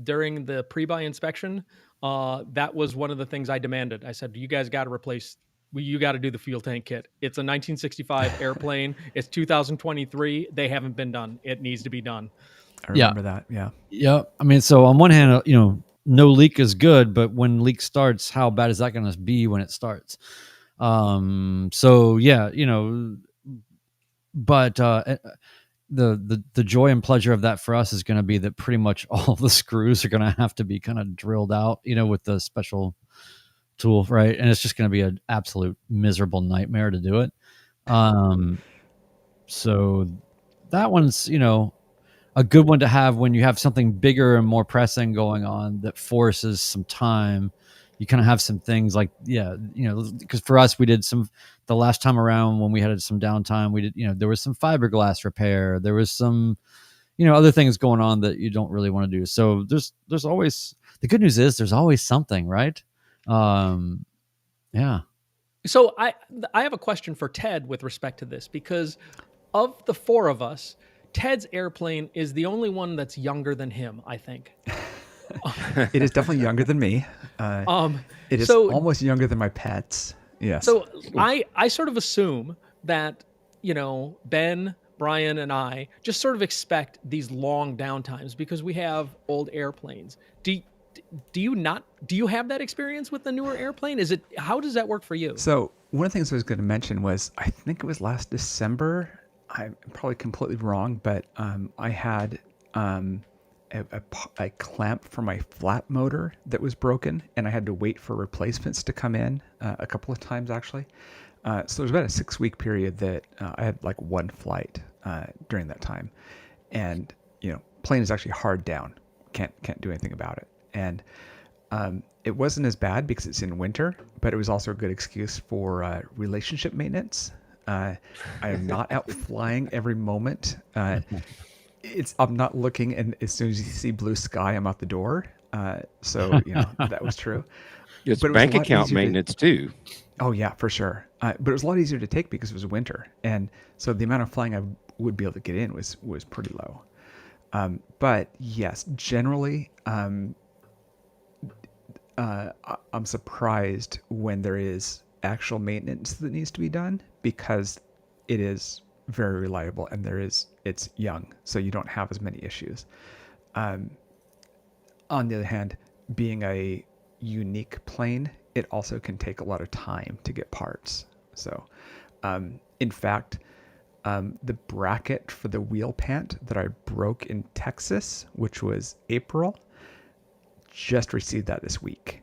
during the pre-buy inspection, that was one of the things I demanded. I said, "You guys got to replace." You got to do the fuel tank kit. It's a 1965 airplane. It's 2023. They haven't been done. It needs to be done. I remember that. Yeah. Yeah. I mean, so on one hand, no leak is good, but when leak starts, how bad is that going to be when it starts? So yeah, but the joy and pleasure of that for us is going to be that pretty much all the screws are going to have to be kind of drilled out, with the special tool, right? And it's just going to be an absolute miserable nightmare to do it. So that one's, a good one to have when you have something bigger and more pressing going on that forces some time. You kind of have some things like, because for us, we did the last time around when we had some downtime, we did, there was some fiberglass repair. There was some, other things going on that you don't really want to do. So there's always, the good news is there's always something, right? Yeah. So I have a question for Ted with respect to this, because of the four of us, Ted's airplane is the only one that's younger than him, I think. It is definitely younger than me. It is almost younger than my pets. Yes. So I sort of assume that, Ben, Brian, and I just sort of expect these long downtimes because we have old airplanes. Do you have that experience with the newer airplane? How does that work for you? So one of the things I was going to mention was, I think it was last December. I'm probably completely wrong, but I had a clamp for my flat motor that was broken, and I had to wait for replacements to come in a couple of times actually. So there's about a 6-week period that I had like one flight during that time, and plane is actually hard down, can't do anything about it, and it wasn't as bad because it's in winter, but it was also a good excuse for relationship maintenance. I am not out flying every moment. I'm not looking, and as soon as you see blue sky, I'm out the door. So that was true. It's bank account maintenance too. Oh yeah, for sure. But it was a lot easier to take because it was winter, and so the amount of flying I would be able to get in was pretty low. But yes, generally, I'm surprised when there is actual maintenance that needs to be done, because it is very reliable and it's young, so you don't have as many issues. On the other hand, being a unique plane, it also can take a lot of time to get parts. So in fact, the bracket for the wheel pant that I broke in Texas, which was April, just received that this week.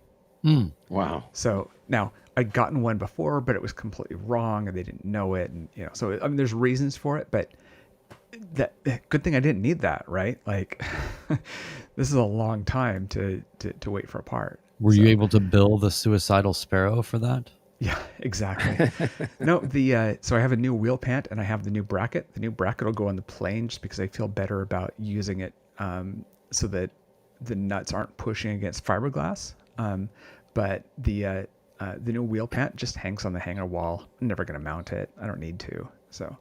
Wow. So now I'd gotten one before, but it was completely wrong and they didn't know it. And, so there's reasons for it, but that good thing I didn't need that, right? Like this is a long time to wait for a part. Were you able to bill the suicidal sparrow for that? Yeah, exactly. No, so I have a new wheel pant and I have the new bracket. The new bracket will go on the plane just because I feel better about using it, so that the nuts aren't pushing against fiberglass. But the new wheel pant just hangs on the hanger wall. I'm never going to mount it. I don't need to. So,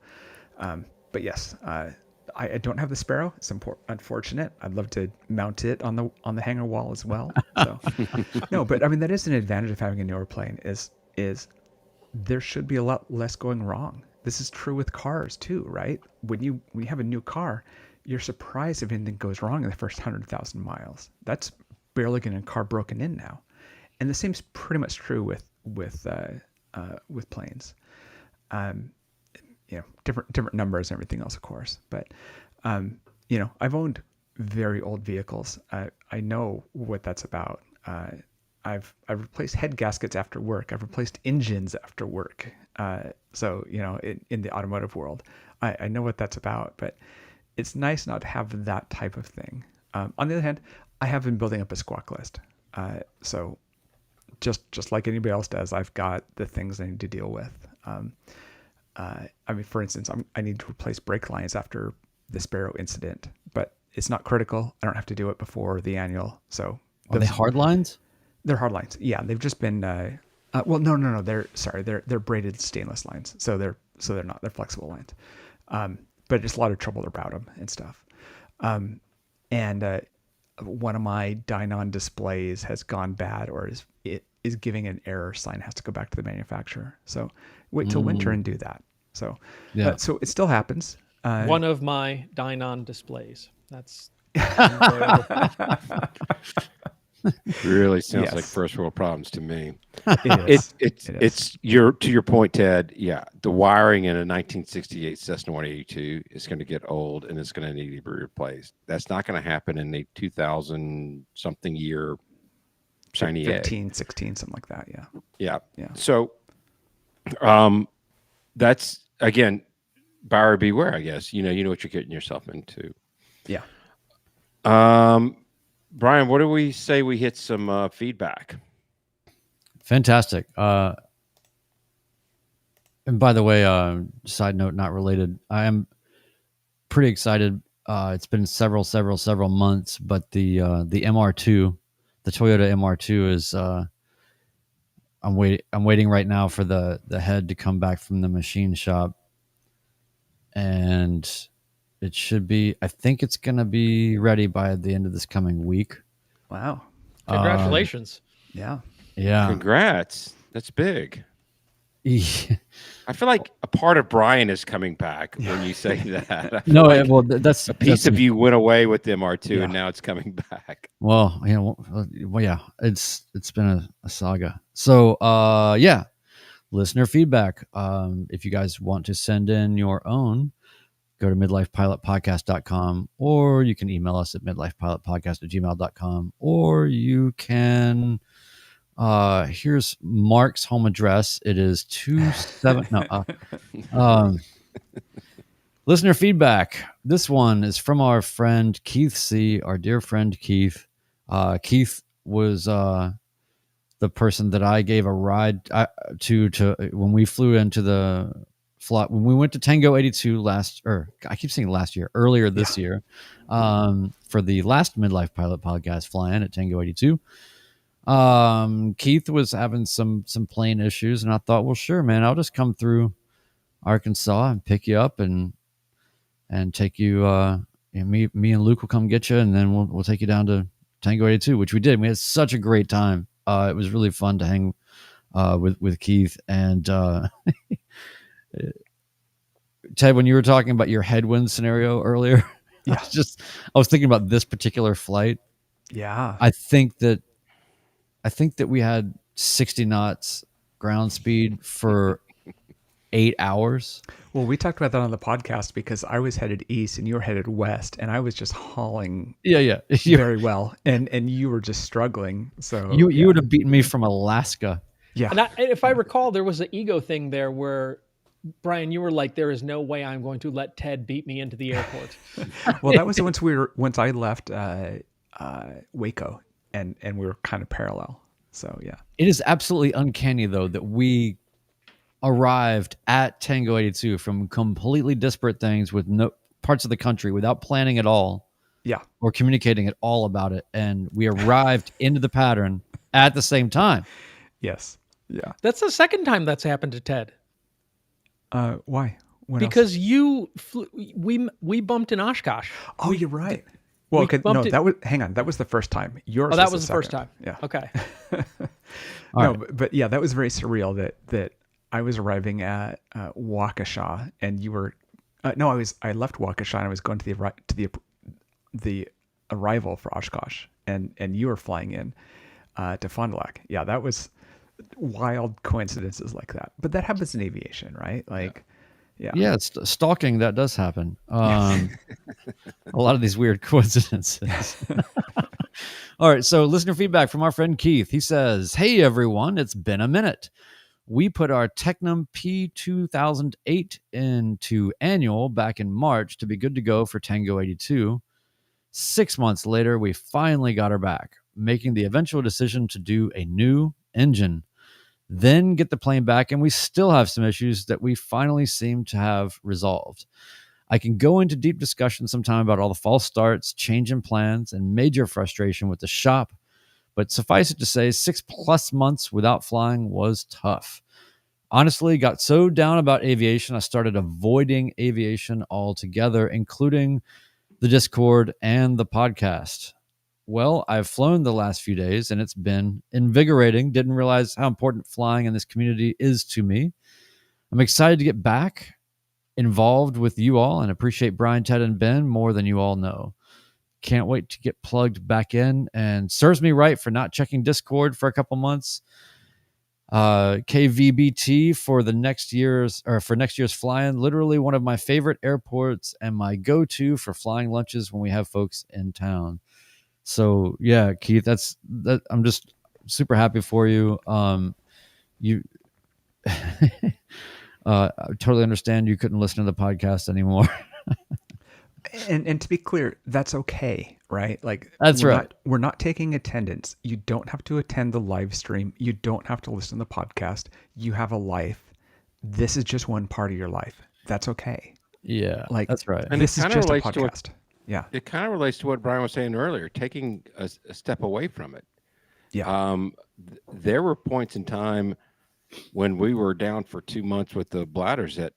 but yes, I don't have the Sparrow. It's unfortunate. I'd love to mount it on the hanger wall as well. So, no, but I mean that is an advantage of having a newer plane. Is there should be a lot less going wrong. This is true with cars too, right? When you have a new car, you're surprised if anything goes wrong in the first 100,000 miles. That's barely getting a car broken in now. And the same's pretty much true with planes. Different numbers and everything else, of course. But I've owned very old vehicles. I know what that's about. I've replaced head gaskets after work. I've replaced engines after work. So in the automotive world, I know what that's about. But it's nice not to have that type of thing. On the other hand, I have been building up a squawk list. So just like anybody else does, I've got the things I need to deal with. I mean, for instance, I need to replace brake lines after the Sparrow incident, but it's not critical. I don't have to do it before the annual. So are they hard lines? They're hard lines. Yeah, they've just been. Well, no. They're braided stainless lines. So they're not. They're flexible lines. But it's a lot of trouble about them and stuff. And one of my Dynon displays has gone bad, or is giving an error sign, has to go back to the manufacturer. So wait till winter and do that. So yeah. So it still happens. One of my Dynon displays. That's enjoyable. Really sounds like first world problems to me. It's to your point, Ted. Yeah, the wiring in a 1968 Cessna 182 is going to get old and it's going to need to be replaced. That's not going to happen in a 2000 something year shiny 15, 16, something like that. Yeah. Yeah. Yeah. So, that's again, buyer beware, I guess. You know what you're getting yourself into. Yeah. Brian, what do we say we hit some feedback? Fantastic. And by the way, side note, not related. I am pretty excited. It's been several months, but the MR2, the Toyota MR2 is. I'm waiting right now for the head to come back from the machine shop, and it should be. I think it's going to be ready by the end of this coming week. Wow. Congratulations. Yeah. Yeah. Congrats. That's big. Yeah. I feel like a part of Brian is coming back when you say that. I feel No, like well, that's a piece of you went away with the MR2 Yeah. and now it's coming back. Well, yeah, it's been a saga. So, yeah, listener feedback. If you guys want to send in your own, go to midlifepilotpodcast.com, or you can email us at midlifepilotpodcast@gmail.com, or you can, here's Mark's home address. It is 27, listener feedback. This one is from our friend Keith C., our dear friend Keith. Keith was the person that I gave a ride to when we flew into the flight when we went to Tango 82 earlier this year, for the last Midlife Pilot podcast fly-in at Tango 82. Keith was having some plane issues, and I thought, well, sure, man, I'll just come through Arkansas and pick you up and take you. Me and Luke will come get you, and then we'll take you down to Tango 82, which we did. We had such a great time. It was really fun to hang with Keith and Ted. When you were talking about your headwind scenario earlier, Yeah. I was thinking about this particular flight. Yeah. I think that we had 60 knots ground speed for 8 hours. Well, we talked about that on the podcast because I was headed east and you were headed west, and I was just hauling Yeah. very well, and you were just struggling. So You would have beaten me from Alaska. Yeah. And if I recall, there was an ego thing there where, Brian, you were like, there is no way I'm going to let Ted beat me into the airport. Well, that was once I left Waco, and we were kind of parallel. So yeah. It is absolutely uncanny, though, that we arrived at Tango 82 from completely disparate things with no parts of the country without planning at all. Yeah. Or communicating at all about it. And we arrived into the pattern at the same time. Yes. Yeah. That's the second time that's happened to Ted. Why? When Because else? we bumped in Oshkosh. Oh, you're right. Well, we okay, no, bumped it- that was the first time. Yours. Oh, that was the first second. time. Yeah. Okay. All No, but yeah, that was very surreal. That I was arriving at Waukesha, and you were. I left Waukesha, and I was going to the arrival for Oshkosh, and you were flying in to Fond du Lac. Yeah, that was wild coincidences like that. But that happens in aviation, right? Like, yeah. It's stalking, that does happen. A lot of these weird coincidences. All right, so listener feedback from our friend Keith. He says, "Hey everyone, it's been a minute. We put our Tecnam P2008 into annual back in March to be good to go for Tango 82. 6 months later, we finally got her back, making the eventual decision to do a new engine. Then get the plane back, and we still have some issues that we finally seem to have resolved. I can go into deep discussion sometime about all the false starts, change in plans, and major frustration with the shop, but suffice it to say, 6+ months without flying was tough. Honestly, got so down about aviation, I started avoiding aviation altogether, including the Discord and the podcast. Well, I've flown the last few days, and it's been invigorating. Didn't realize how important flying in this community is to me. I'm excited to get back involved with you all and appreciate Brian, Ted, and Ben more than you all know. Can't wait to get plugged back in, and serves me right for not checking Discord for a couple months. KVBT for next year's fly-in, literally one of my favorite airports and my go-to for flying lunches when we have folks in town." So yeah, Keith, that I'm just super happy for you. You, I totally understand you couldn't listen to the podcast anymore. And to be clear, that's okay, right? Like That's right. We're not taking attendance. You don't have to attend the live stream. You don't have to listen to the podcast. You have a life. This is just one part of your life. That's okay. Yeah, Like that's right. And this it is kinda just a relates to what- podcast. Yeah. It kind of relates to what Brian was saying earlier, taking a step away from it. Yeah. There were points in time when we were down for 2 months with the bladders that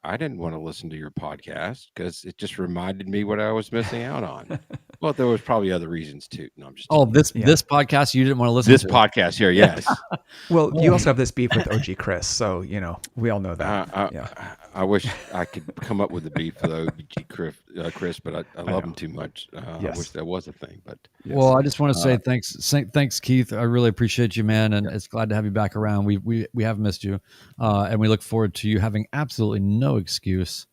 I didn't want to listen to your podcast because it just reminded me what I was missing out on. Well, there was probably other reasons too. No, I'm just Oh, teasing. this podcast you didn't want to listen This to. podcast here, yes. Well, you also have this beef with OG Chris, so we all know that. I wish I could come up with a beef for the OG Chris, but I love him too much. Yes. I wish that was a thing, but Well, I just want to say thanks, Keith. I really appreciate you, man, and it's glad to have you back around. We have missed you, and we look forward to you having absolutely no excuse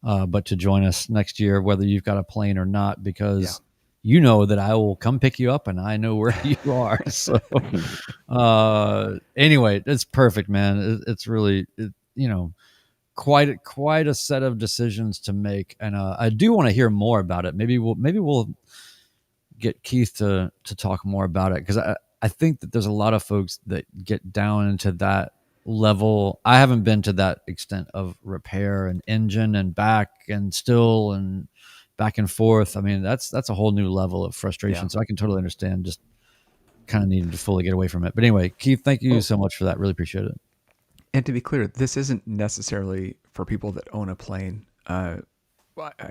but to join us next year, whether you've got a plane or not, because you know that I will come pick you up, and I know where you are. So, anyway, it's perfect, man. It's really, quite a set of decisions to make, and I do want to hear more about it. Maybe we'll get Keith to talk more about it, because I think that there's a lot of folks that get down into that level. I haven't been to that extent of repair and engine and back and still and back and forth. I mean, that's a whole new level of frustration. So I can totally understand just kind of needing to fully get away from it. But anyway, Keith, thank you so much for that. Really appreciate it. And to be clear, this isn't necessarily for people that own a plane. I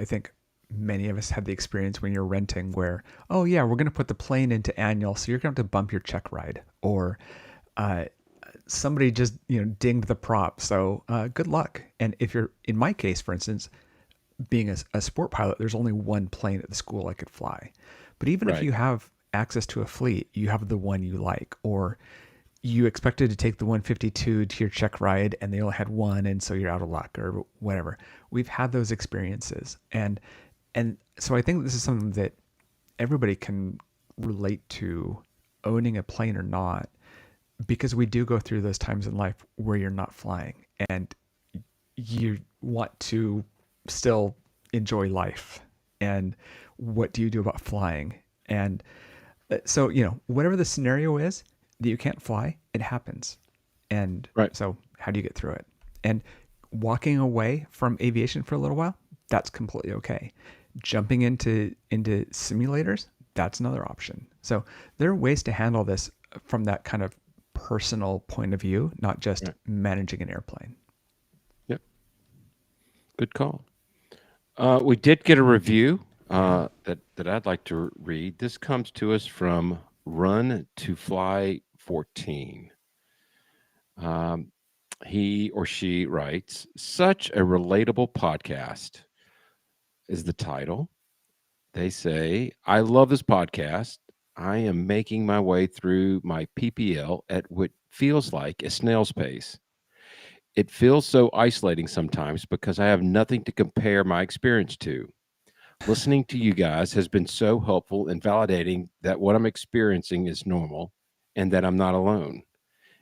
think many of us had the experience when you're renting where, oh yeah, we're going to put the plane into annual, so you're going to have to bump your check ride, or somebody just dinged the prop, so good luck. And if you're, in my case, for instance, being a sport pilot, there's only one plane at the school I could fly. But even if you have access to a fleet, you have the one you like, or you expected to take the 152 to your check ride and they only had one, and so you're out of luck or whatever. We've had those experiences, and so I think this is something that everybody can relate to, owning a plane or not, because we do go through those times in life where you're not flying and you want to still enjoy life. And what do you do about flying? And so, whatever the scenario is that you can't fly, it happens. And so how do you get through it? And walking away from aviation for a little while, that's completely okay. Jumping into simulators, that's another option. So there are ways to handle this from that kind of personal point of view, not just managing an airplane. Yep. Good call. We did get a review that I'd like to read. This comes to us from Run to Fly 14. He or she writes, "Such a relatable podcast" is the title. They say, "I love this podcast. I am making my way through my PPL at what feels like a snail's pace. It feels so isolating sometimes because I have nothing to compare my experience to. Listening to you guys has been so helpful in validating that what I'm experiencing is normal and that I'm not alone.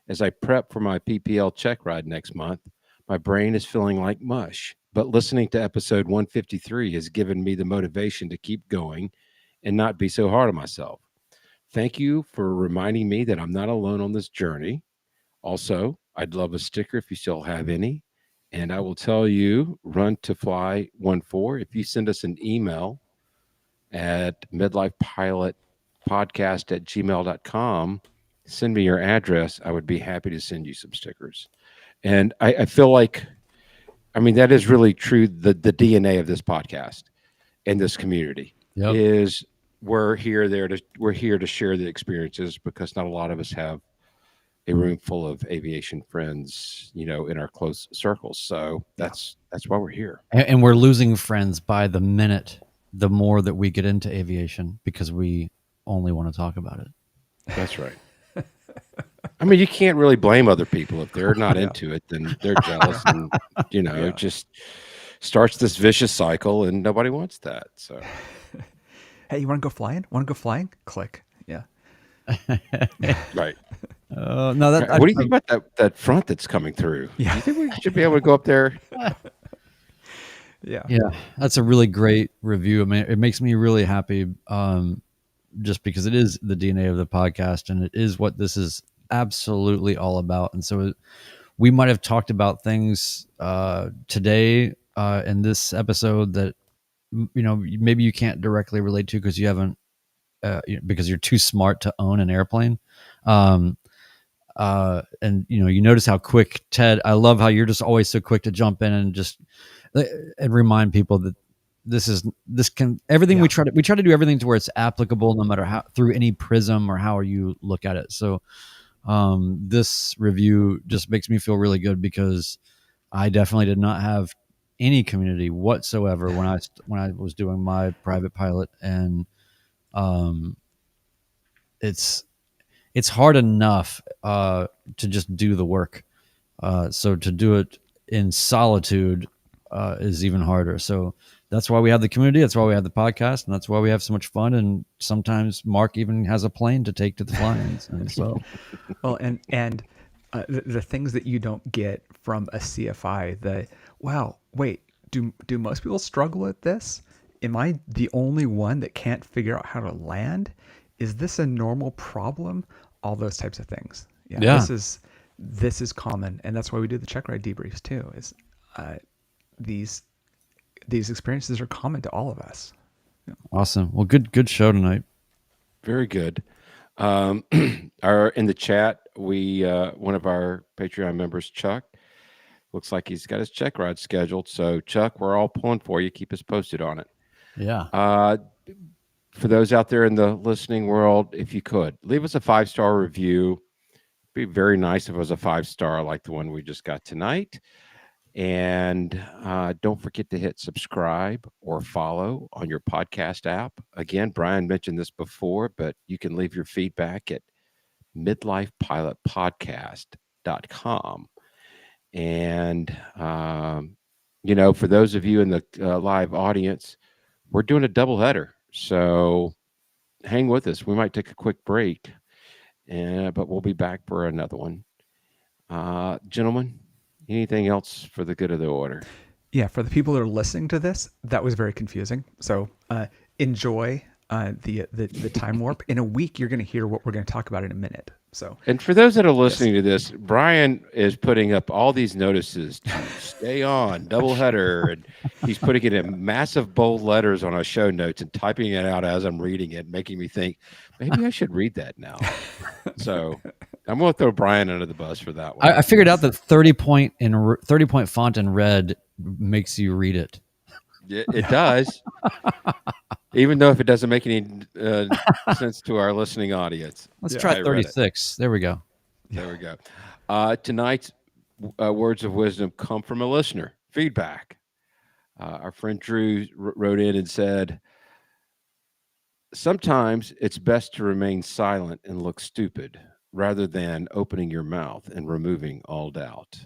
As I prep for my PPL check ride next month, my brain is feeling like mush, but listening to episode 153 has given me the motivation to keep going and not be so hard on myself. Thank you for reminding me that I'm not alone on this journey. Also, I'd love a sticker if you still have any. And I will tell you, Run to Fly 14, if you send us an email at midlifepilotpodcast@gmail.com, send me your address. I would be happy to send you some stickers. And I feel like, that is really true. The DNA of this podcast and this community is we're here to share the experiences, because not a lot of us have a room full of aviation friends, in our close circles. So that's why we're here. And we're losing friends by the minute, the more that we get into aviation, because we only want to talk about it. That's right. You can't really blame other people if they're not into it, then they're jealous, and it just starts this vicious cycle, and nobody wants that. So, hey, you want to go flying? Click. Yeah. Right. No, that What do you think about that front that's coming through? Yeah. Do you think we should be able to go up there? Yeah. Yeah, that's a really great review. I mean, it makes me really happy, just because it is the DNA of the podcast, and it is what this is absolutely all about. And so we might have talked about things today in this episode that maybe you can't directly relate to because you haven't because you're too smart to own an airplane. And you notice how quick Ted, I love how you're just always so quick to jump in and just and remind people that everything we try to do everything to where it's applicable no matter how, through any prism or how you look at it. So this review just makes me feel really good because I definitely did not have any community whatsoever when I was doing my private pilot, and it's hard enough to just do the work. So to do it in solitude is even harder. So that's why we have the community. That's why we have the podcast, and that's why we have so much fun. And sometimes Mark even has a plane to take to the fly-ins. And so, well, and the things that you don't get from a CFI, do most people struggle at this? Am I the only one that can't figure out how to land? Is this a normal problem? All those types of things. Yeah. This is common, and that's why we do the check ride debriefs too. Is these experiences are common to all of us. Yeah. Awesome. Well, good show tonight. Very good. In the chat, we one of our Patreon members, Chuck, looks like he's got his check ride scheduled. So Chuck, we're all pulling for you. Keep us posted on it. Yeah. For those out there in the listening world, if you could leave us a 5-star review, it'd be very nice if it was a 5-star like the one we just got tonight. And don't forget to hit subscribe or follow on your podcast app. Again, Brian mentioned this before, but you can leave your feedback at midlifepilotpodcast.com. And, for those of you in the live audience, we're doing a doubleheader. So hang with us. We might take a quick break, but we'll be back for another one. Gentlemen, anything else for the good of the order? Yeah, for the people that are listening to this, that was very confusing. So enjoy the time warp. In a week, you're going to hear what we're going to talk about in a minute. So, and for those that are listening to this, Brian is putting up all these notices to stay on, doubleheader, and he's putting it in massive bold letters on our show notes and typing it out as I'm reading it, making me think maybe I should read that now. So I'm going to throw Brian under the bus for that one. I figured out that 30-point font in red makes you read it. It does. Even though if it doesn't make any sense to our listening audience. Let's try 36. There we go. There we go. Tonight's words of wisdom come from a listener. Feedback. Our friend Drew wrote in and said, sometimes it's best to remain silent and look stupid rather than opening your mouth and removing all doubt.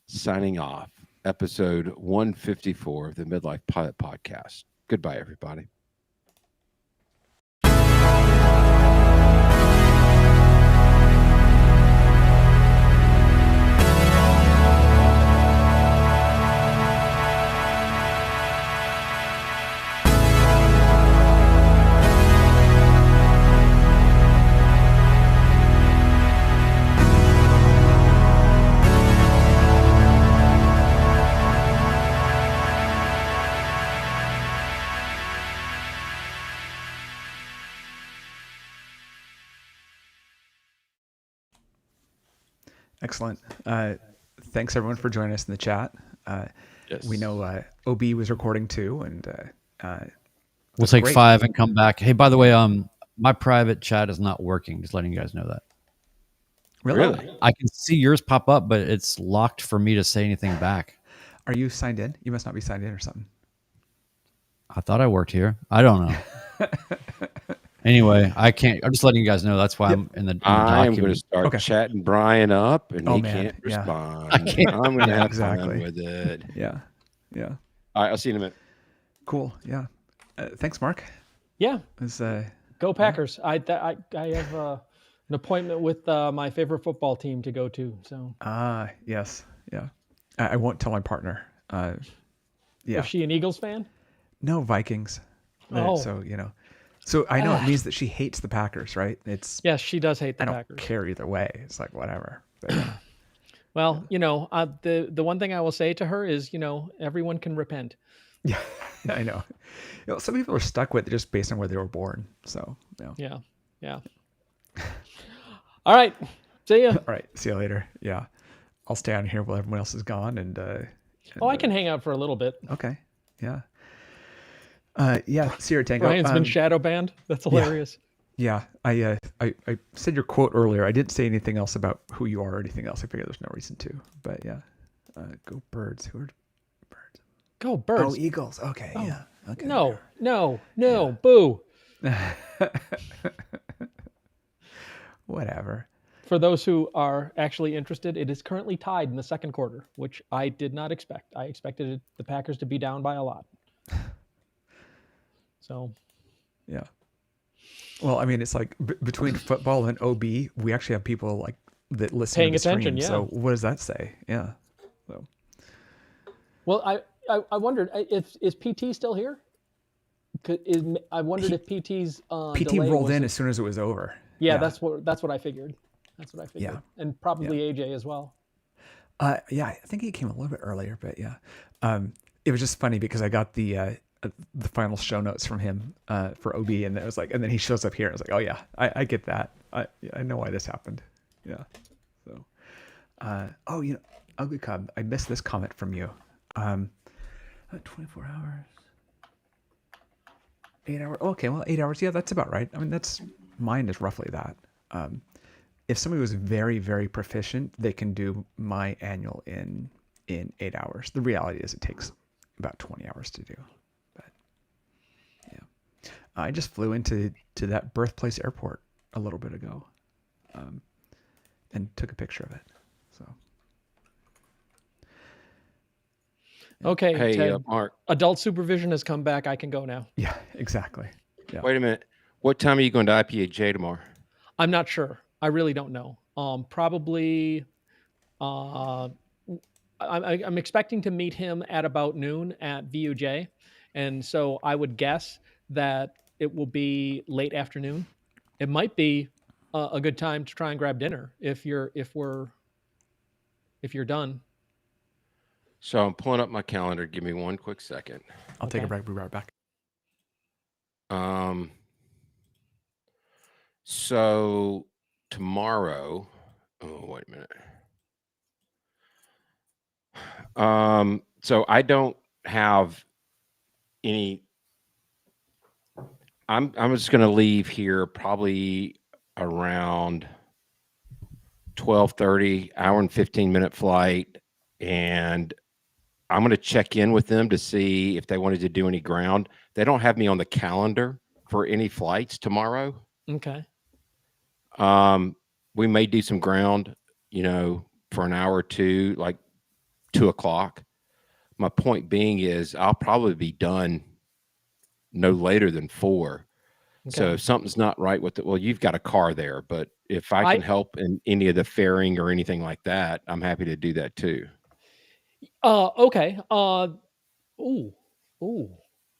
Signing off. Episode 154 of the Midlife Pilot Podcast. Goodbye, everybody. Excellent. Thanks everyone for joining us in the chat. Yes. We know OB was recording too, and we'll take 5 and come back. Hey, by the way, my private chat is not working. Just letting you guys know that. Really? I can see yours pop up, but it's locked for me to say anything back. Are you signed in? You must not be signed in or something. I thought I worked here. I don't know. Anyway, I can't. I'm just letting you guys know. That's why I'm in the I'm going to start chatting Brian up, and he can't Yeah. respond. I can't. I'm going to have exactly. fun with it. Yeah. Yeah. All right, I'll see you in a minute. Cool. Yeah. Thanks, Mark. Yeah. It was Go Packers. I have an appointment with my favorite football team to go to. So Yes. Yeah. I won't tell my partner. Yeah. is she an Eagles fan? No, Vikings. Oh. So, so I know it means that she hates the Packers, right? It's, Yes, she does hate the I don't Packers. care either way. It's like, whatever. But, yeah. Well, the one thing I will say to her is, everyone can repent. Yeah, I know. Some people are stuck with it just based on where they were born. So, Yeah. All right. See ya. All right. See you later. Yeah. I'll stay on here while everyone else is gone. And I can hang out for a little bit. Okay. Yeah. Yeah. Sierra Tango. Brian's been shadow banned. That's hilarious. Yeah. I said your quote earlier. I didn't say anything else about who you are or anything else. I figured there's no reason to. But yeah. Go Birds. Who are Birds? Go Birds. Oh, Eagles. Okay. Oh. Yeah. Okay. No. Boo. Whatever. For those who are actually interested, it is currently tied in the second quarter, which I did not expect. I expected the Packers to be down by a lot. So, yeah. Well, I mean, it's like between football and OB, we actually have people like that listen paying to the attention. stream. Yeah. So what does that say? Yeah. So. Well, I wondered if is PT still here? I wondered if PT's PT delay rolled was in as soon as it was over. Yeah, that's what I figured. Yeah. And probably AJ as well. Yeah, I think he came a little bit earlier, but yeah. It was just funny because I got the final show notes from him for OB, and it was like, and then he shows up here. And I was like, oh yeah, I get that. I know why this happened. Yeah. So, Ugly Cub, I missed this comment from you. 24 hours. 8 hours. Okay, well, 8 hours. Yeah, that's about right. I mean, mine is roughly that. If somebody was very, very proficient, they can do my annual in 8 hours. The reality is it takes about 20 hours to do. But yeah, I just flew into that birthplace airport a little bit ago, and took a picture of it. So. Okay. Hey, Ted, Mark. Adult supervision has come back. I can go now. Yeah, exactly. Yeah. Wait a minute. What time are you going to IPAJ tomorrow? I'm not sure. I really don't know. Probably. I'm expecting to meet him at about noon at VUJ, and so I would guess that it will be late afternoon. It might be a good time to try and grab dinner if you're done. So I'm pulling up my calendar. Give me one quick second. I'll take a break. We'll be right back. So tomorrow, wait a minute. So I don't have any. I'm just going to leave here probably around 12:30, hour and 15-minute flight, and I'm going to check in with them to see if they wanted to do any ground. They don't have me on the calendar for any flights tomorrow. Okay. We may do some ground, for an hour or two, like 2:00. My point being is I'll probably be done no later than 4. Okay. So if something's not right with it, well, you've got a car there, but if I can help in any of the fairing or anything like that, I'm happy to do that too. Okay.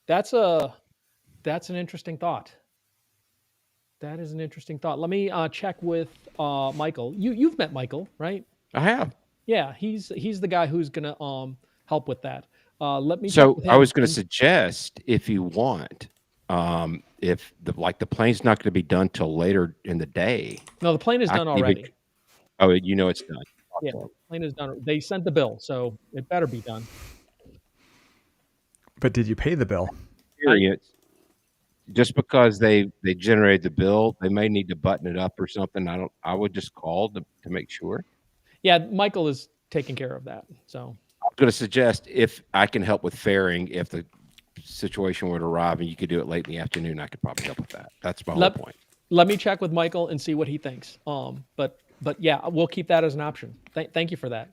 That's an interesting thought. That is an interesting thought. Let me check with Michael. You've met Michael, right? I have. Yeah, he's the guy who's gonna help with that. Let me. So I was going to suggest, if you want, if the plane's not going to be done till later in the day. No, the plane is done already. It's done. Yeah, the plane is done. They sent the bill, so it better be done. But did you pay the bill? Just because they generated the bill, they may need to button it up or something. I would just call to make sure. Yeah, Michael is taking care of that. So I'm going to suggest if I can help with fairing, if the situation were to arrive and you could do it late in the afternoon, I could probably help with that. That's my whole point. Let me check with Michael and see what he thinks. But yeah, we'll keep that as an option. Thank you for that.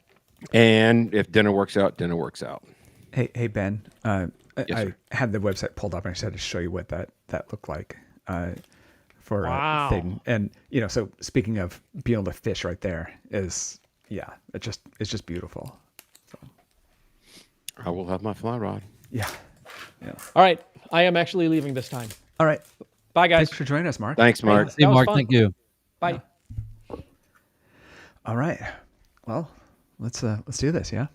And if dinner works out, dinner works out. Hey Ben, yes, I had the website pulled up and I just had to show you what that looked like. for Wow. a thing. And, you know, so speaking of being able to fish right there is, it's just beautiful. So, I will have my fly rod. yeah. Yeah. All right. I am actually leaving this time. All right. Bye, guys. Thanks for joining us, Mark. Thanks, Mark. See you, That was Mark. fun. Thank you. Bye. All right. Well, let's do this. Yeah.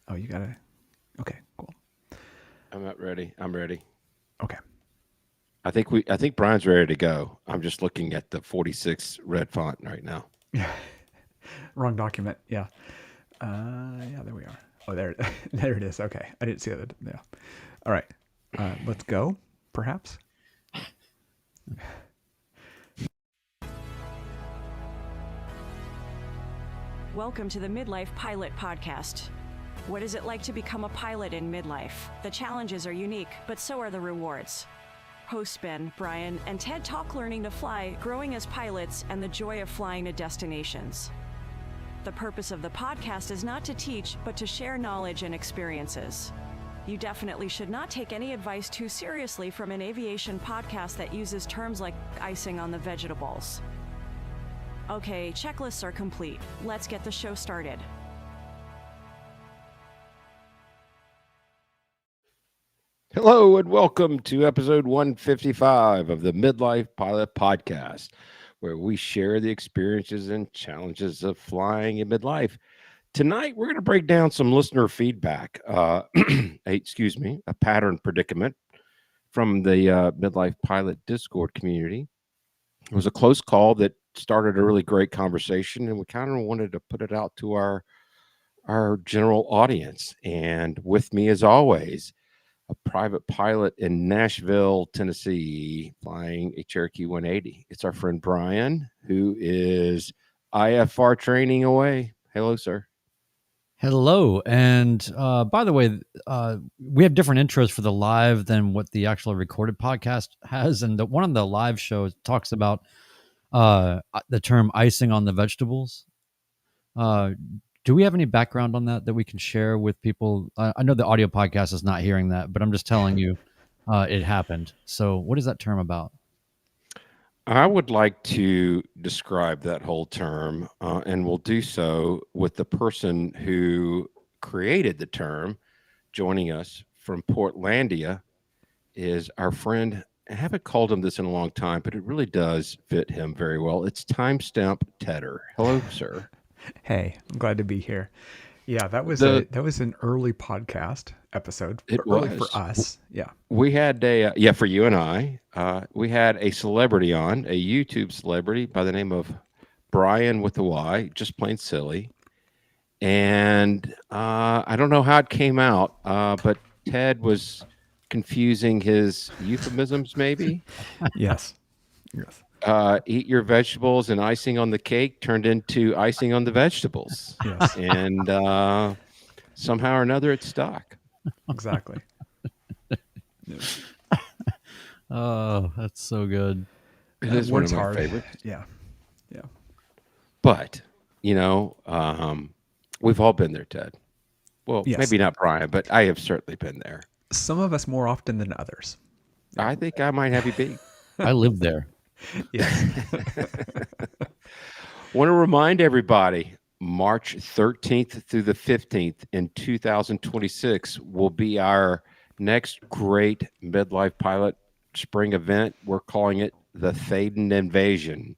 Oh, you got it. Okay, cool. I'm not ready. I'm ready. Okay. I think Brian's ready to go. I'm just looking at the 46 red font right now. Wrong document. Yeah. Yeah, there we are. Oh, there it is. Okay. I didn't see that. Yeah. All right. Let's go, perhaps. Welcome to the Midlife Pilot Podcast. What is it like to become a pilot in midlife? The challenges are unique, but so are the rewards. Hosts Ben, Brian, and Ted talk learning to fly, growing as pilots, and the joy of flying to destinations. The purpose of the podcast is not to teach, but to share knowledge and experiences. You definitely should not take any advice too seriously from an aviation podcast that uses terms like icing on the vegetables. Okay, checklists are complete. Let's get the show started. Hello and welcome to episode 155 of the Midlife Pilot Podcast, where we share the experiences and challenges of flying in midlife. Tonight, we're going to break down some listener feedback, a pattern predicament from the Midlife Pilot Discord community. It was a close call that started a really great conversation, and we kind of wanted to put it out to our general audience. And with me, as always, a private pilot in Nashville, Tennessee, flying a Cherokee 180. It's our friend Brian, who is IFR training away. Hello, sir. Hello. And by the way, we have different intros for the live than what the actual recorded podcast has. And one of the live shows talks about the term icing on the vegetables. Do we have any background on that we can share with people? I know the audio podcast is not hearing that, but I'm just telling you it happened. So what is that term about? I would like to describe that whole term, and we'll do so with the person who created the term. Joining us from Portlandia is our friend. I haven't called him this in a long time, but it really does fit him very well. It's Timestamp Tedder. Hello, sir. Hey, I'm glad to be here. Yeah, that was an early podcast episode. It early was for us. Yeah. We had for you and I, we had a celebrity on, a YouTube celebrity by the name of Brian with a Y, just plain silly. And I don't know how it came out, but Ted was confusing his euphemisms, maybe. Yes. Yes. Eat your vegetables and icing on the cake turned into icing on the vegetables. Yes. And somehow or another it stuck. Exactly. Oh, that's so good. It is one of Words my hard. favorites. Yeah. Yeah. But, we've all been there, Ted. Well, Yes. maybe not Brian, but I have certainly been there. Some of us more often than others. I think I might have you beat. I lived there. Yes. Want to remind everybody, March 13th through the 15th in 2026 will be our next great Midlife Pilot spring event. We're calling it the Thaden Invasion.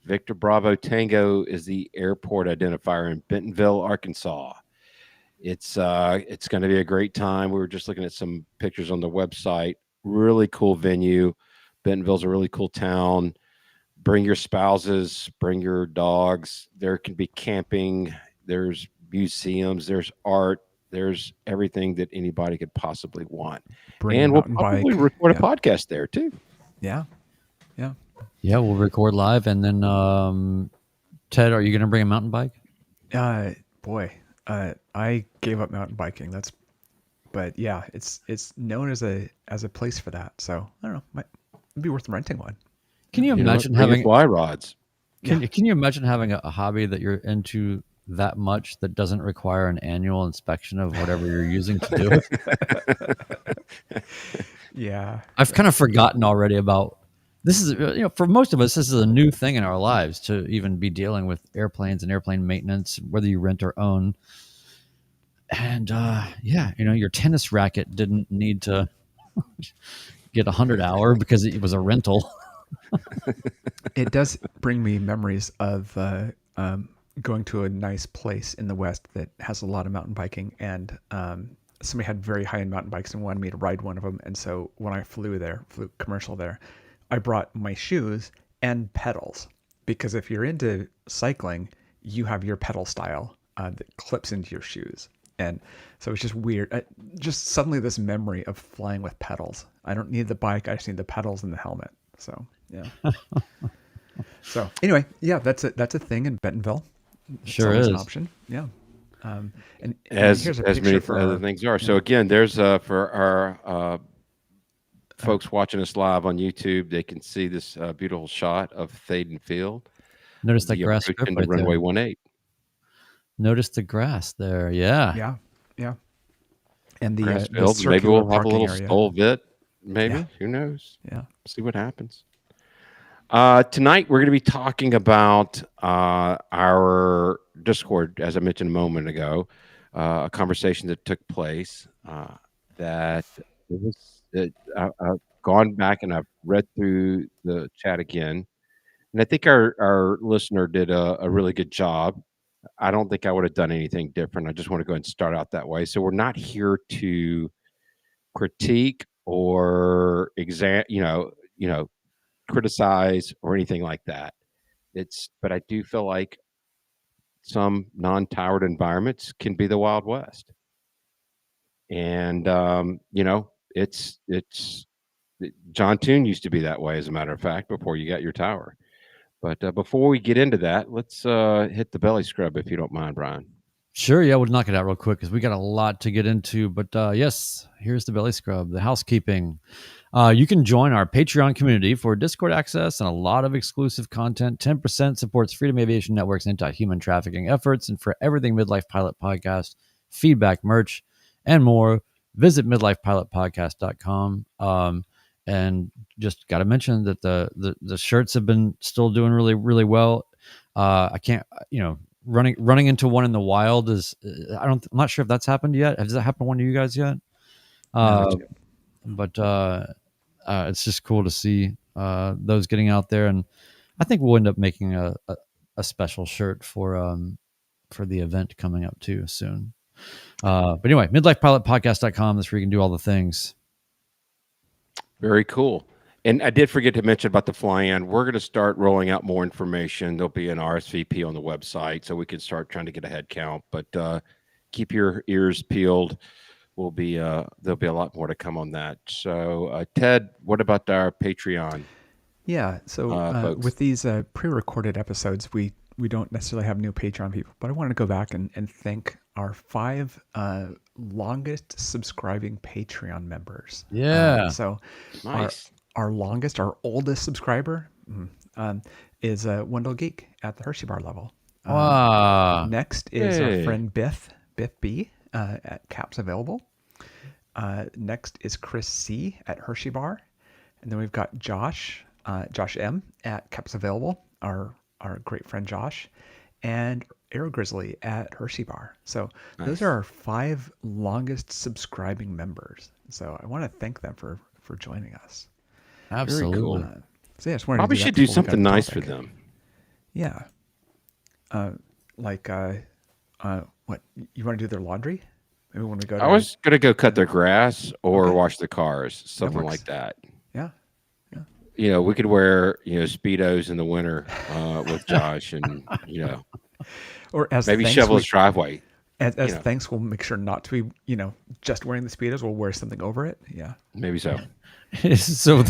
Victor Bravo Tango is the airport identifier in Bentonville, Arkansas. It's going to be a great time. We were just looking at some pictures on the website. Really cool venue. Bentonville's a really cool town. Bring your spouses, bring your dogs. There can be camping. There's museums. There's art. There's everything that anybody could possibly want. And we'll probably record a podcast there too. Yeah. Yeah. Yeah, we'll record live. And then, Ted, are you going to bring a mountain bike? I gave up mountain biking. But yeah, it's known as a place for that. So I don't know, might be worth renting one. Can you imagine having fly rods? Can you imagine having a hobby that you're into that much that doesn't require an annual inspection of whatever you're using to do it? Yeah. I've kind of forgotten already about this is, for most of us, this is a new thing in our lives to even be dealing with airplanes and airplane maintenance, whether you rent or own. And your tennis racket didn't need to get 100-hour because it was a rental. It does bring me memories of going to a nice place in the West that has a lot of mountain biking, and somebody had very high-end mountain bikes and wanted me to ride one of them. And so when I flew commercial there, I brought my shoes and pedals, because if you're into cycling, you have your pedal style that clips into your shoes. And so it's just weird. Just suddenly this memory of flying with pedals. I don't need the bike. I just need the pedals and the helmet. So, yeah. So anyway, yeah, that's a thing in Bentonville. Sure it's is an option. Yeah. And As here's a many picture for other our, things are. So again, there's for our folks watching us live on YouTube, they can see this beautiful shot of Thaden Field. notice that the grass approach strip into right there. runway 18. Notice the grass there. Yeah. Yeah. And the Grass the field. Maybe circular we'll have a parking little area. stole bit. Maybe. Yeah. Who knows? Yeah. See what happens. Tonight, we're going to be talking about our Discord, as I mentioned a moment ago, a conversation that took place that it was. I've gone back and I've read through the chat again, and I think our listener did a really good job. I don't think I would have done anything different. I just want to go ahead and start out that way. So we're not here to critique or criticize or anything like that. But I do feel like some non-towered environments can be the Wild West, and it's John Toon used to be that way, as a matter of fact, before you got your tower. But before we get into that, let's hit the belly scrub, if you don't mind, Brian. Sure. Yeah, we'll knock it out real quick because we got a lot to get into. But yes, here's the belly scrub, the housekeeping. You can join our Patreon community for Discord access and a lot of exclusive content. 10% supports Freedom Aviation Network's anti-human trafficking efforts. And for everything Midlife Pilot Podcast, feedback, merch, and more, visit midlifepilotpodcast.com. And just got to mention that the shirts have been still doing really, really well. I can't, running into one in the wild is, I'm not sure if that's happened yet. Has that happened to one of you guys yet? But it's just cool to see those getting out there, and I think we'll end up making a special shirt for the event coming up too soon. But anyway, midlifepilotpodcast.com. That's where you can do all the things. Very cool. And I did forget to mention about the fly-in. We're going to start rolling out more information. There'll be an RSVP on the website, so we can start trying to get a head count. But keep your ears peeled. There'll be a lot more to come on that. So, Ted, what about our Patreon? Yeah. So with these pre-recorded episodes, we don't necessarily have new Patreon people, but I wanted to go back and thank our 5 longest subscribing Patreon members. Yeah. So Nice. our oldest subscriber is Wendell Geek at the Hershey Bar level. Wow. Next is our friend Biff B at Caps Available. Next is Chris C at Hershey Bar. And then we've got Josh M at Caps Available, our great friend Josh, and Aero Grizzly at Hershey Bar. So those are our 5 longest subscribing members. So I want to thank them for joining us. Absolutely. Very cool. So yeah, I just wanted Probably to should that do before we got something to nice topic. for them. Yeah. What, you want to do their laundry? Maybe when we go to... I was going to go cut their grass or wash the cars, something works. like that. Yeah. We could wear, Speedos in the winter with Josh and, Or as maybe thanks, shovel his driveway. As thanks, we'll make sure not to be, just wearing the Speedos. We'll wear something over it. Yeah. Maybe so. So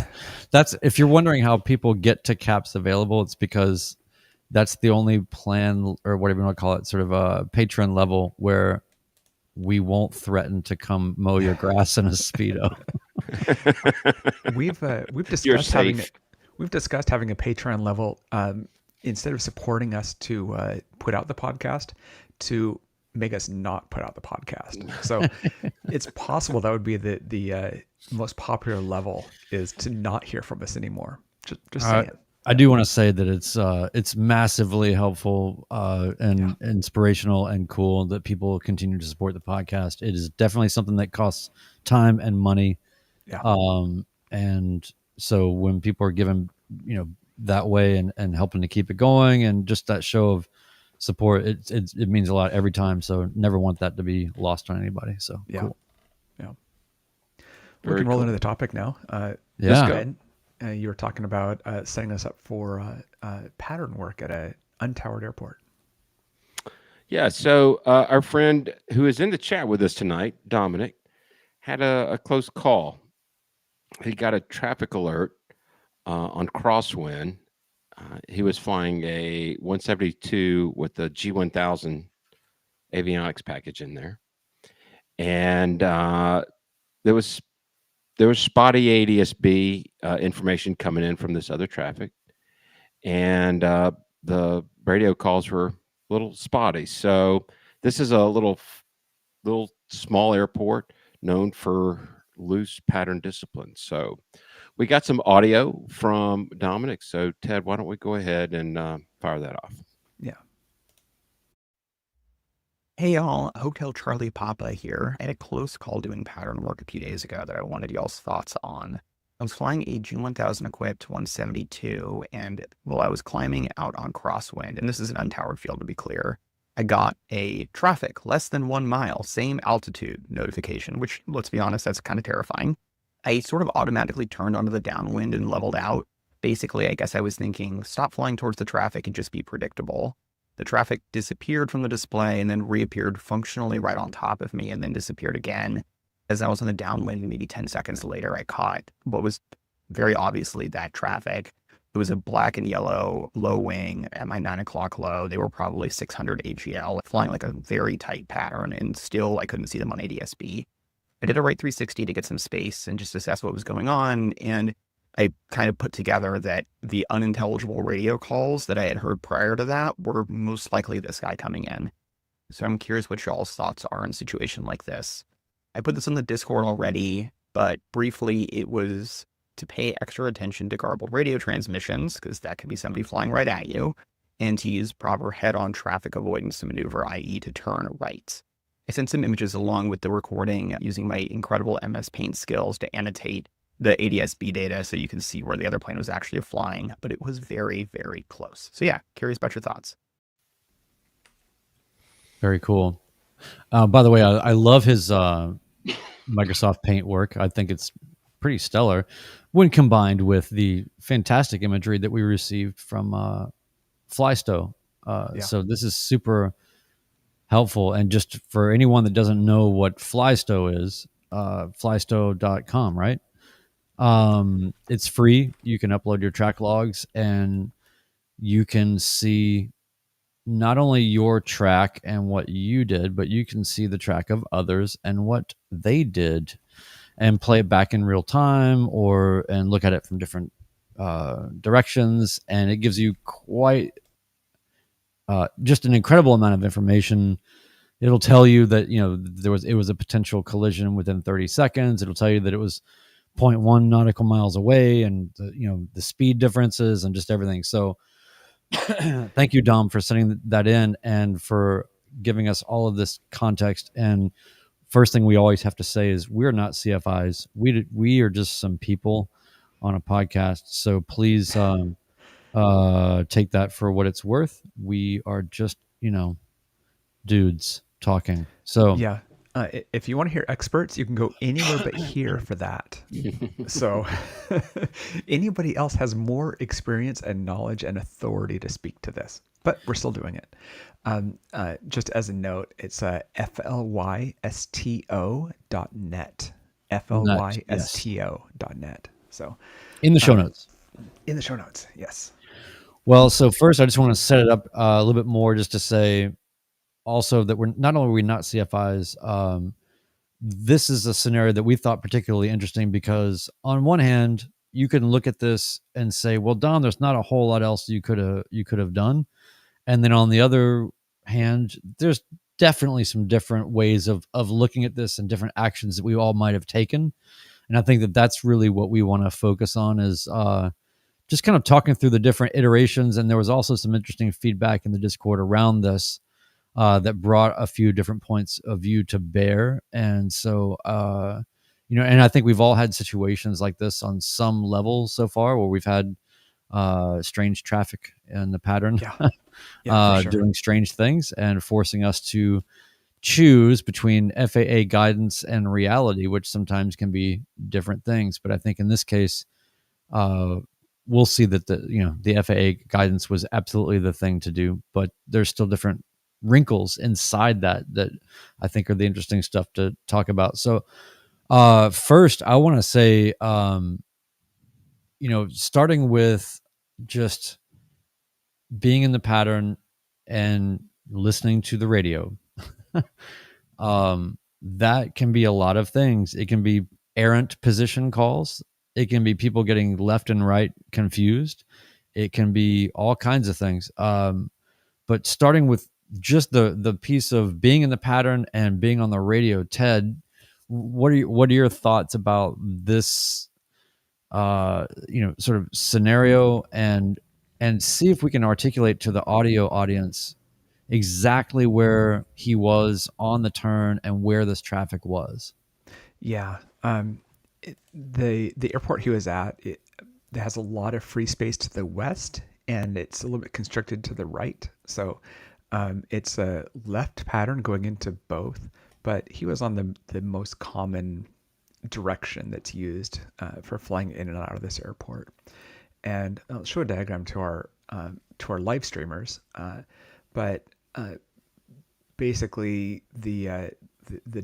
that's, if you're wondering how people get to Caps Available, it's because that's the only plan, or whatever you want to call it, sort of a patron level where we won't threaten to come mow your grass in a Speedo. We've You're discussed having a Patreon level instead of supporting us to put out the podcast, to make us not put out the podcast. So it's possible that would be the most popular level, is to not hear from us anymore. Just saying. I do want to say that it's massively helpful and inspirational and cool that people continue to support the podcast. It is definitely something that costs time and money. Yeah. And so when people are given, that way and helping to keep it going and just that show of support, it means a lot every time. So never want that to be lost on anybody. So cool. Yeah. We can roll into the topic now. Yeah. Go ahead. You were talking about setting us up for pattern work at a untowered airport. Yeah. So our friend who is in the chat with us tonight, Dominic, had a close call. He got a traffic alert on crosswind. He was flying a 172 with a G1000 avionics package in there, and there was spotty ADSB information coming in from this other traffic, and the radio calls were a little spotty. So this is a little small airport known for loose pattern discipline. So we got some audio from Dominic. So Ted, why don't we go ahead and fire that off? Yeah. Hey y'all, Hotel Charlie Papa here. I had a close call doing pattern work a few days ago that I wanted y'all's thoughts on. I was flying a G1000 equipped 172, and while I was climbing out on crosswind, and this is an untowered field to be clear, I got a traffic less than 1 mile, same altitude notification, which, let's be honest, that's kind of terrifying. I sort of automatically turned onto the downwind and leveled out. Basically, I guess I was thinking, stop flying towards the traffic and just be predictable. The traffic disappeared from the display and then reappeared functionally right on top of me and then disappeared again. As I was on the downwind, maybe 10 seconds later, I caught what was very obviously that traffic. It was a black and yellow low wing at my 9 o'clock low. They were probably 600 AGL, flying like a very tight pattern, and still I couldn't see them on ADSB. I did a right 360 to get some space and just assess what was going on, and I kind of put together that the unintelligible radio calls that I had heard prior to that were most likely this guy coming in. So I'm curious what y'all's thoughts are in a situation like this. I put this on the Discord already, but briefly it was to pay extra attention to garbled radio transmissions, because that could be somebody flying right at you, and to use proper head-on traffic avoidance maneuver, i.e. to turn right. I sent some images along with the recording using my incredible MS Paint skills to annotate the ADSB data so you can see where the other plane was actually flying, but it was very, very close. So yeah, curious about your thoughts. Very cool. By the way, I love his Microsoft Paint work. I think it's pretty stellar when combined with the fantastic imagery that we received from Flysto. So this is super helpful. And just for anyone that doesn't know what Flysto is, flysto.com, right? It's free. You can upload your track logs and you can see not only your track and what you did, but you can see the track of others and what they did and play it back in real time and look at it from different directions. And it gives you quite just an incredible amount of information. It'll tell you that, it was a potential collision within 30 seconds. It'll tell you that it was 0.1 nautical miles away, and the speed differences and just everything. So thank you, Dom, for sending that in and for giving us all of this context. And first thing we always have to say is we're not CFIs. We are just some people on a podcast. So please take that for what it's worth. We are just, dudes talking. So yeah. If you want to hear experts, you can go anywhere but here for that. So anybody else has more experience and knowledge and authority to speak to this, but we're still doing it. Just as a note, it's flysto.net, flysto.net. So in the show notes. In the show notes, yes. Well, so first I just want to set it up a little bit more just to say also that we're not only not CFIs, this is a scenario that we thought particularly interesting because on one hand, you can look at this and say, well, Don, there's not a whole lot else you could have done. And then on the other hand, there's definitely some different ways of looking at this and different actions that we all might have taken. And I think that that's really what we want to focus on is just kind of talking through the different iterations. And there was also some interesting feedback in the Discord around this that brought a few different points of view to bear. And so, and I think we've all had situations like this on some level so far where we've had strange traffic in the pattern, for sure. doing strange things and forcing us to choose between FAA guidance and reality, which sometimes can be different things. But I think in this case, we'll see that the FAA guidance was absolutely the thing to do, but there's still different wrinkles inside that I think are the interesting stuff to talk about. So first I want to say, starting with just being in the pattern and listening to the radio, that can be a lot of things. It can be errant position calls. It can be people getting left and right confused. It can be all kinds of things. But starting with just the piece of being in the pattern and being on the radio, Ted, what are your thoughts about this, sort of scenario, and see if we can articulate to the audio audience exactly where he was on the turn and where this traffic was. Yeah. The airport he was at, it has a lot of free space to the west, and it's a little bit constricted to the right. So it's a left pattern going into both, but he was on the most common direction that's used for flying in and out of this airport. And I'll show a diagram to our live streamers, but basically the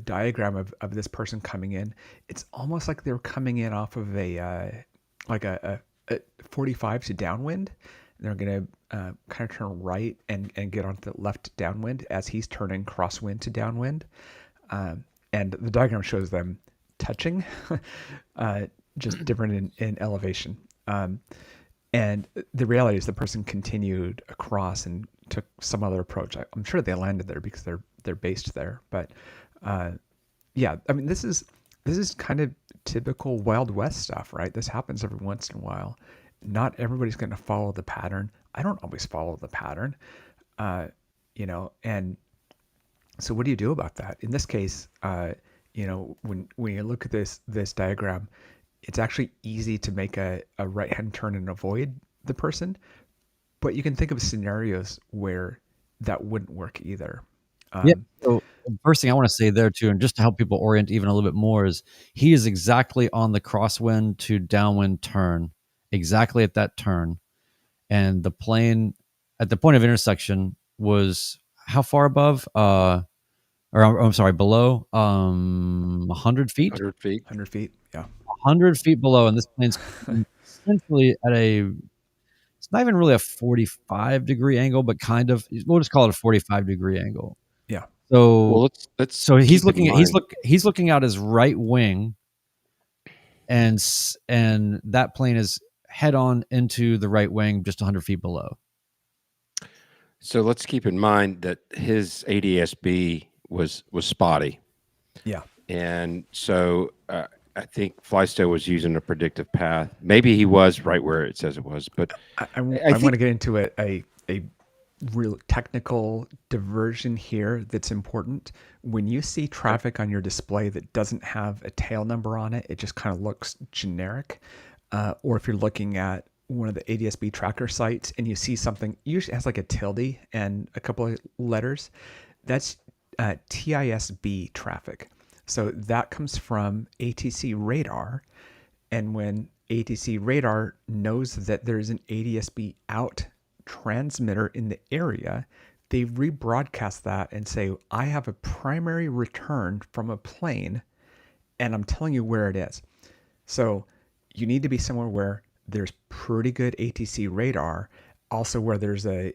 diagram of this person coming in, it's almost like they're coming in off of a 45 to downwind. They're going to kind of turn right and get onto the left downwind as he's turning crosswind to downwind. And the diagram shows them touching, just different in elevation. And the reality is the person continued across and took some other approach. I'm sure they landed there because they're based there. But yeah, I mean, this is kind of typical Wild West stuff, right? This happens every once in a while. Not everybody's going to follow the pattern. I don't always follow the pattern, and so what do you do about that? In this case, when you look at this diagram, it's actually easy to make a right-hand turn and avoid the person, but you can think of scenarios where that wouldn't work either. So the first thing I want to say there too, and just to help people orient even a little bit more, is he is exactly on the crosswind to downwind turn, exactly at that turn. And the plane at the point of intersection was how far above? Below 100 feet? 100 feet. 100 feet, yeah. 100 feet below, and this plane's essentially at it's not even really a 45-degree angle, but kind of, we'll just call it a 45-degree angle. Yeah. So, Well, let's so he's keep in looking at mind- he's looking out his right wing, and that plane is head on into the right wing, just 100 feet below. So let's keep in mind that his ADSB was spotty. Yeah. And so I think Flysto was using a predictive path. Maybe he was right where it says it was, but I want to get into a real technical diversion here that's important. When you see traffic on your display that doesn't have a tail number on it, it just kind of looks generic. Or if you're looking at one of the ADSB tracker sites and you see something usually has like a tilde and a couple of letters, that's TISB traffic. So that comes from ATC radar. And when ATC radar knows that there's an ADSB out transmitter in the area, they rebroadcast that and say, I have a primary return from a plane and I'm telling you where it is. So you need to be somewhere where there's pretty good ATC radar, also where there's a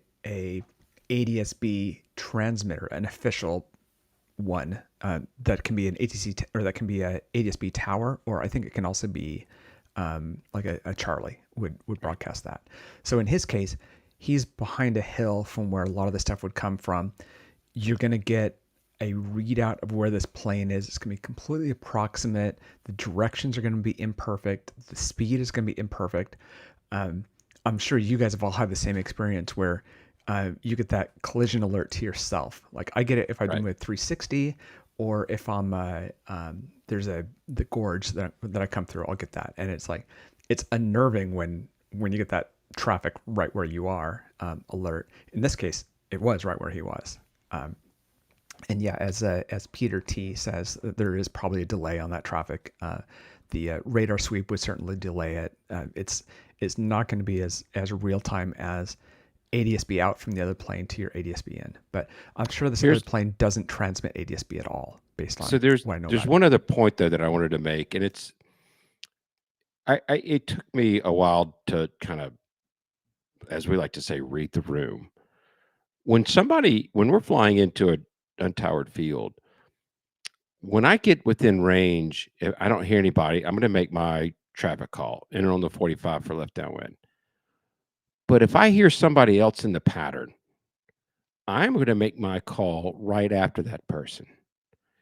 ADSB transmitter, an official one that can be an ATC or that can be a ADSB tower, or I think it can also be like a Charlie would broadcast that. So in his case, he's behind a hill from where a lot of the stuff would come from. You're going to get a readout of where this plane is. It's going to be completely approximate. The directions are going to be imperfect. The speed is going to be imperfect. I'm sure you guys have all had the same experience where you get that collision alert to yourself. Like I get it if I do a 360, or if I'm there's the gorge that I come through, I'll get that, and it's like it's unnerving when you get that traffic right where you are alert. In this case, it was right where he was. And yeah, as Peter T says, there is probably a delay on that traffic. The radar sweep would certainly delay it. It's not going to be as real time as ADSB out from the other plane to your ADSB in. But I'm sure this other plane doesn't transmit ADSB at all, based on what I know. There's one other point though that I wanted to make, and it's it took me a while to kind of, as we like to say, read the room. When we're flying into an untowered field, when I get within range, if I don't hear anybody, I'm going to make my traffic call, enter on the 45 for left downwind. But if I hear somebody else in the pattern, I'm going to make my call right after that person,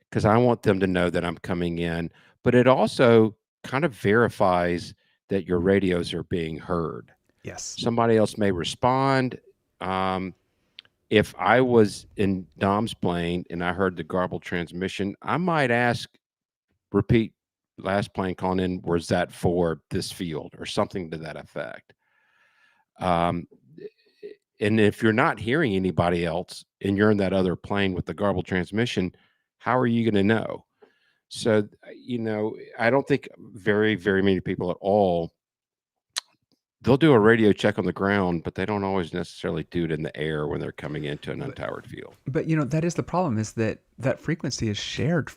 because I want them to know that I'm coming in. But it also kind of verifies that your radios are being heard. Yes. Somebody else may respond. If I was in Dom's plane and I heard the garbled transmission, I might repeat last plane calling in, was that for this field or something to that effect? And if you're not hearing anybody else and you're in that other plane with the garbled transmission, how are you going to know? So, I don't think very, very many people at all, they'll do a radio check on the ground, but they don't always necessarily do it in the air when they're coming into an untowered field. But, that is the problem, is that frequency is shared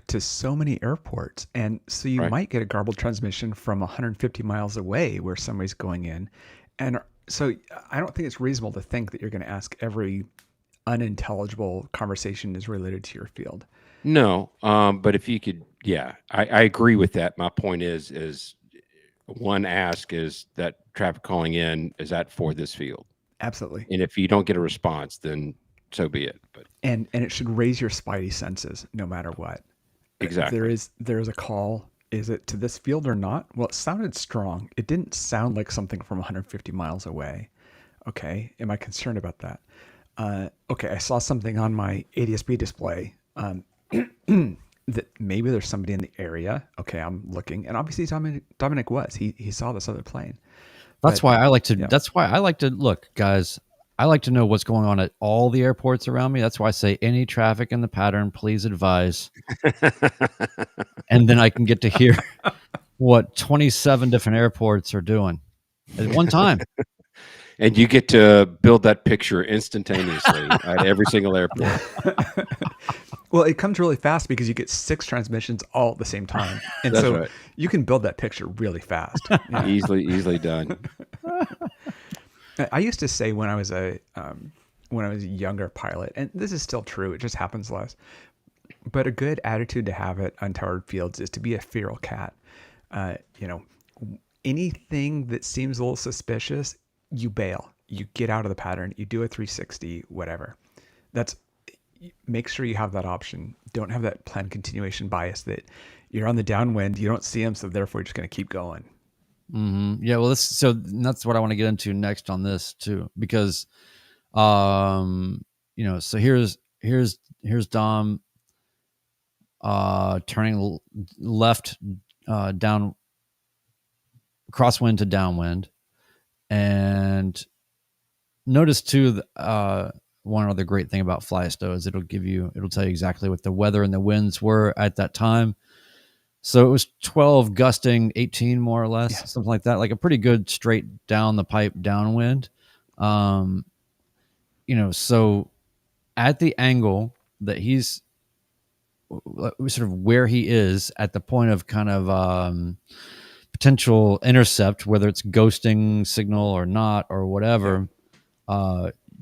to so many airports. And so you might get a garbled transmission from 150 miles away where somebody's going in. And so I don't think it's reasonable to think that you're going to ask every unintelligible conversation is related to your field. No, but if you could, I agree with that. My point is one ask is that traffic calling in, is that for this field? Absolutely. And if you don't get a response, then so be it. But and it should raise your spidey senses no matter what. Exactly. There is a call. Is it to this field or not? Well, it sounded strong. It didn't sound like something from 150 miles away. Okay. Am I concerned about that? Okay. I saw something on my ADSB display that maybe there's somebody in the area. Okay. I'm looking, and obviously Dominic was. He saw this other plane. That's why I like to look, guys. I like to know what's going on at all the airports around me. That's why I say any traffic in the pattern, please advise. And then I can get to hear what 27 different airports are doing at one time. And you get to build that picture instantaneously at every single airport. Well, it comes really fast because you get 6 transmissions all at the same time. And so you can build that picture really fast. Yeah. Easily done. I used to say when I was a younger pilot, and this is still true, it just happens less, but a good attitude to have at untowered fields is to be a feral cat. Anything that seems a little suspicious, you bail. You get out of the pattern. You do a 360, whatever. Make sure you have that option. Don't have that planned continuation bias that you're on the downwind, you don't see them, so therefore you're just going to keep going. Mm-hmm. Yeah, well, that's what I want to get into next on this too, because, so here's Dom, turning left, down, crosswind to downwind, and notice too, one other great thing about Flysto is it'll tell you exactly what the weather and the winds were at that time. So it was 12 gusting 18 more or less, something like that, like a pretty good straight down the pipe downwind. So at the angle that he's sort of where he is at the point of kind of potential intercept, whether it's ghosting signal or not or whatever,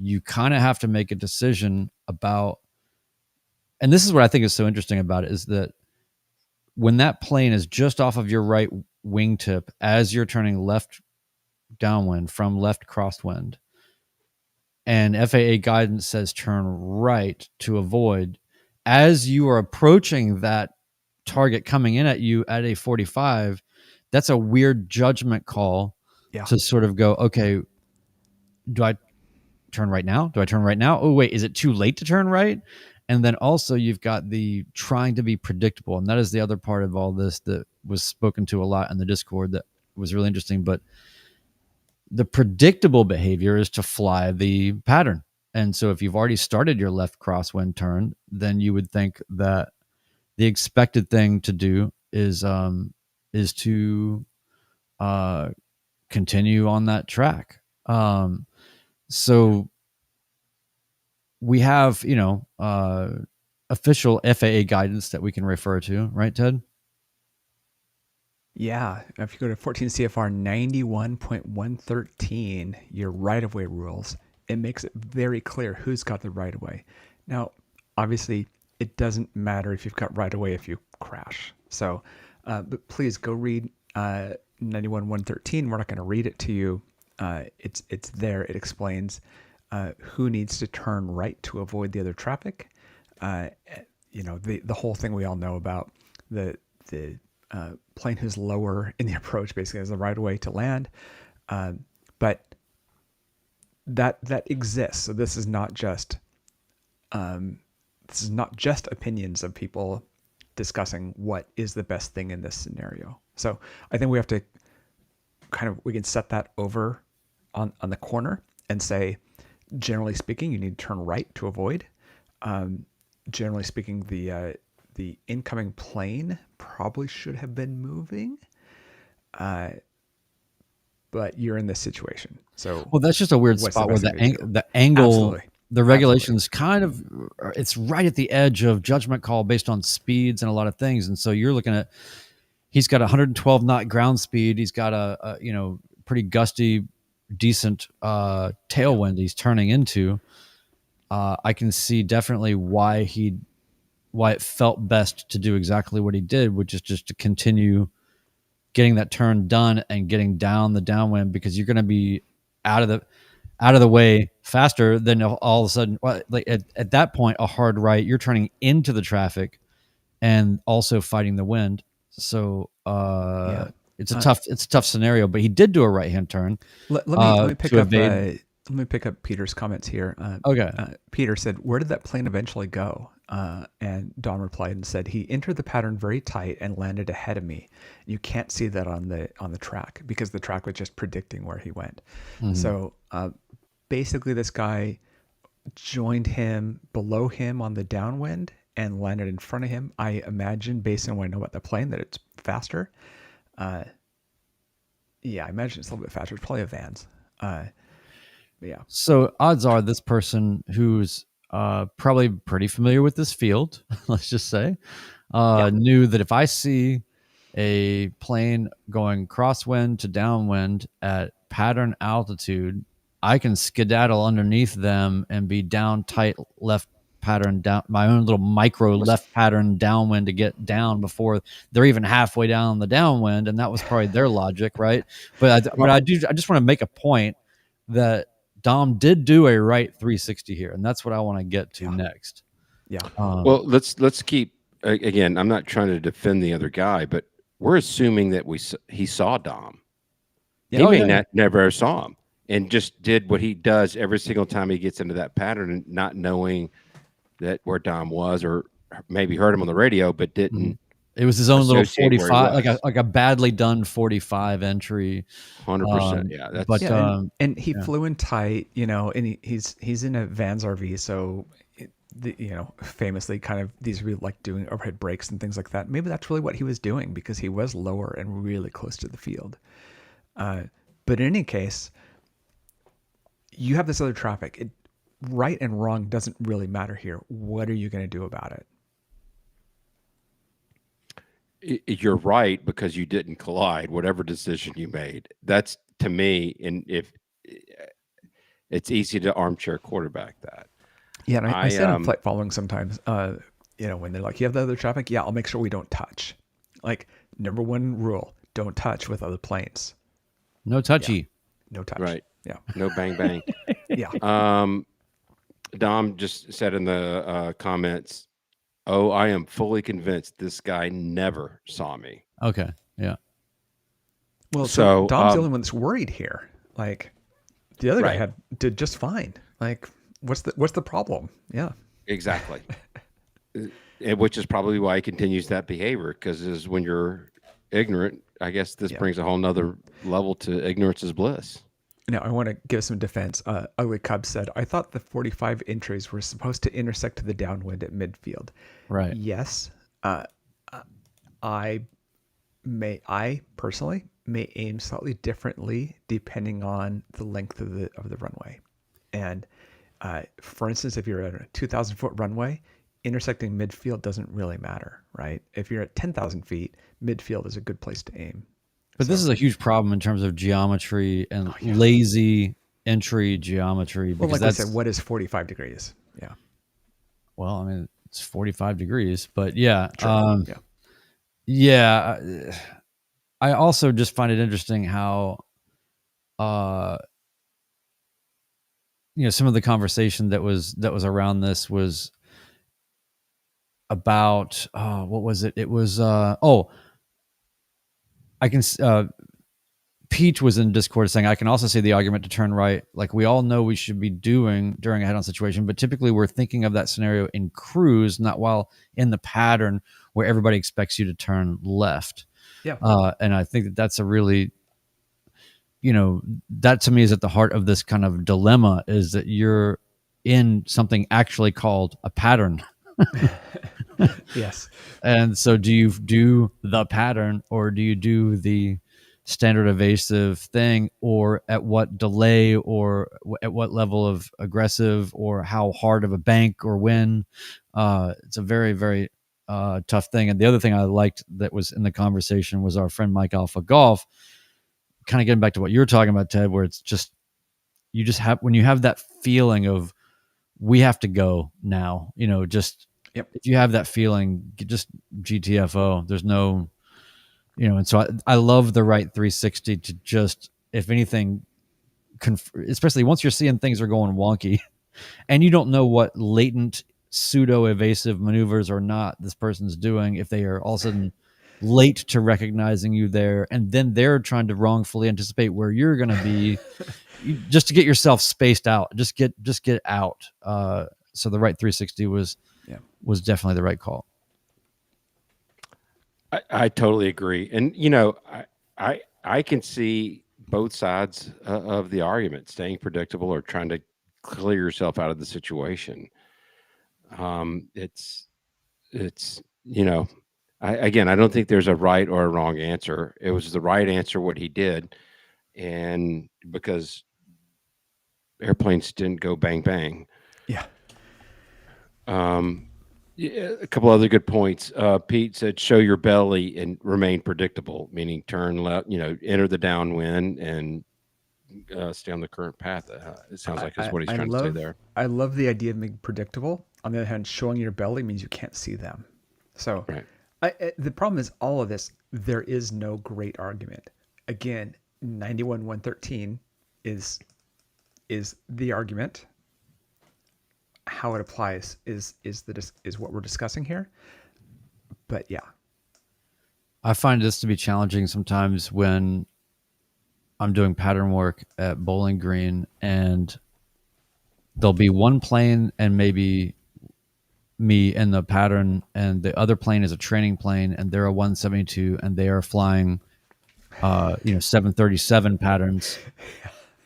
you kind of have to make a decision about, and this is what I think is so interesting about it, is that when that plane is just off of your right wingtip as you're turning left downwind from left crosswind, and FAA guidance says turn right to avoid, as you are approaching that target coming in at you at a 45, that's a weird judgment call Yeah. to sort of go, okay, do I turn right now? Do I turn right now? Oh, wait, is it too late to turn right? And then also you've got the trying to be predictable. And that is the other part of all this that was spoken to a lot in the Discord that was really interesting. But the predictable behavior is to fly the pattern. And so if you've already started your left crosswind turn, then you would think that the expected thing to do is to continue on that track. So we have, official FAA guidance that we can refer to, right, Ted? Yeah. If you go to 14 CFR 91.113, your right-of-way rules, it makes it very clear who's got the right-of-way. Now, obviously, it doesn't matter if you've got right-of-way if you crash. So, but please go read 91.113. We're not going to read it to you. It's there. It explains who needs to turn right to avoid the other traffic. The whole thing we all know about the plane who's lower in the approach basically has the right of way to land, but that exists. So this is not just opinions of people discussing what is the best thing in this scenario. So I think we have to we can set that over on the corner and say, generally speaking, you need to turn right to avoid. Generally speaking, the incoming plane probably should have been moving, but you're in this situation. So, well, that's just a weird spot where the angle, Absolutely. the regulations it's right at the edge of judgment call based on speeds and a lot of things. And so you're looking at, he's got 112 knot ground speed. He's got a pretty gusty, decent tailwind he's turning into. I can see definitely why it felt best to do exactly what he did, which is just to continue getting that turn done and getting down the downwind, because you're going to be out of the way faster than all of a sudden, like at that point, a hard right, you're turning into the traffic and also fighting the wind. So it's a tough scenario, but he did do a right-hand turn. Let me pick up Peter's comments here. Okay. Peter said, "Where did that plane eventually go?" And Don replied and said, "He entered the pattern very tight and landed ahead of me. You can't see that on the track because the track was just predicting where he went." Mm-hmm. So basically, this guy joined him below him on the downwind and landed in front of him. I imagine, based on what I know about the plane, that it's faster. Yeah, I imagine it's a little bit faster. It's probably a Vans. Yeah. So odds are this person who's probably pretty familiar with this field, let's just say, knew that if I see a plane going crosswind to downwind at pattern altitude, I can skedaddle underneath them and be down tight left pattern down, my own little micro left pattern downwind to get down before they're even halfway down the downwind. And that was probably their logic, right? But I just want to make a point that Dom did do a right 360 here, and that's what I want to get to next. Yeah. Well, let's keep, again, I'm not trying to defend the other guy, but we're assuming that he saw Dom. He may never saw him and just did what he does every single time he gets into that pattern, and not knowing that where Dom was, or maybe heard him on the radio, but didn't. It was his own little 45, like a badly done 45 entry. 100%. Yeah. That's, but, and he flew in tight, and he's in a Vans RV. So, famously kind of these really like doing overhead brakes and things like that. Maybe that's really what he was doing, because he was lower and really close to the field. But in any case, you have this other traffic. Right and wrong doesn't really matter here. What are you going to do about it? You're right, because you didn't collide, whatever decision you made. That's, to me, and if it's easy to armchair quarterback that. Yeah, and I say on flight following sometimes, when they're like, you have the other traffic? Yeah, I'll make sure we don't touch. Like, number one rule, don't touch with other planes. No touchy. Yeah. No touch. Right. Yeah. No bang bang. Yeah. Dom just said in the comments, "Oh, I am fully convinced this guy never saw me." Okay. Yeah. Well, So, so Dom's the only one that's worried here. Like the other Right. guy did just fine. Like what's the problem? Yeah. exactly. Which is probably why he continues that behavior, because when you're ignorant, I guess this brings a whole nother level to ignorance is bliss. Now, I want to give some defense. Ugly Cub said, I thought the 45 entries were supposed to intersect the downwind at midfield. Right. Yes. I personally may aim slightly differently depending on the length of the runway. And for instance, if you're at a 2,000 foot runway, intersecting midfield doesn't really matter, right? If you're at 10,000 feet, midfield is a good place to aim. But this is a huge problem in terms of geometry and lazy entry geometry. Well, Because like I said, what is 45 degrees? Yeah. well, I mean, it's 45 degrees, but yeah. True. Yeah. I also just find it interesting how, some of the conversation that was around this was about, what was it? It was, Pete was in Discord saying, I can also see the argument to turn right. Like we all know we should be doing during a head-on situation, but typically we're thinking of that scenario in cruise, not while in the pattern where everybody expects you to turn left. Yeah. And I think that's a really, that to me is at the heart of this kind of dilemma, is that you're in something actually called a pattern. Yes. And so do you do the pattern, or do you do the standard evasive thing, or at what delay, or at what level of aggressive, or how hard of a bank or when? It's a very, very tough thing. And the other thing I liked that was in the conversation was our friend Mike Alpha Golf, kind of getting back to what you were talking about, Ted, where it's just, when you have that feeling of we have to go now, if you have that feeling, just GTFO. There's no, and so I love the right 360 to just, if anything, especially once you're seeing things are going wonky and you don't know what latent pseudo evasive maneuvers or not this person's doing, if they are all of a sudden late to recognizing you there, and then they're trying to wrongfully anticipate where you're going to be, just to get yourself spaced out, just get out. So the right 360 was definitely the right call. I totally agree. And, I can see both sides of the argument, staying predictable or trying to clear yourself out of the situation. It's, I don't think there's a right or a wrong answer. It was the right answer what he did. And because airplanes didn't go bang, bang. Yeah. A couple other good points. Pete said, show your belly and remain predictable, meaning turn left, enter the downwind and stay on the current path. It sounds like that's what he's trying to say there. I love the idea of being predictable. On the other hand, showing your belly means you can't see them. So the problem is all of this, there is no great argument. Again, 91-113 is the argument. How it applies is what we're discussing here. But yeah, I find this to be challenging sometimes when I'm doing pattern work at Bowling Green, and there'll be one plane and maybe me in the pattern, and the other plane is a training plane, and they're a 172, and they are flying 737 patterns,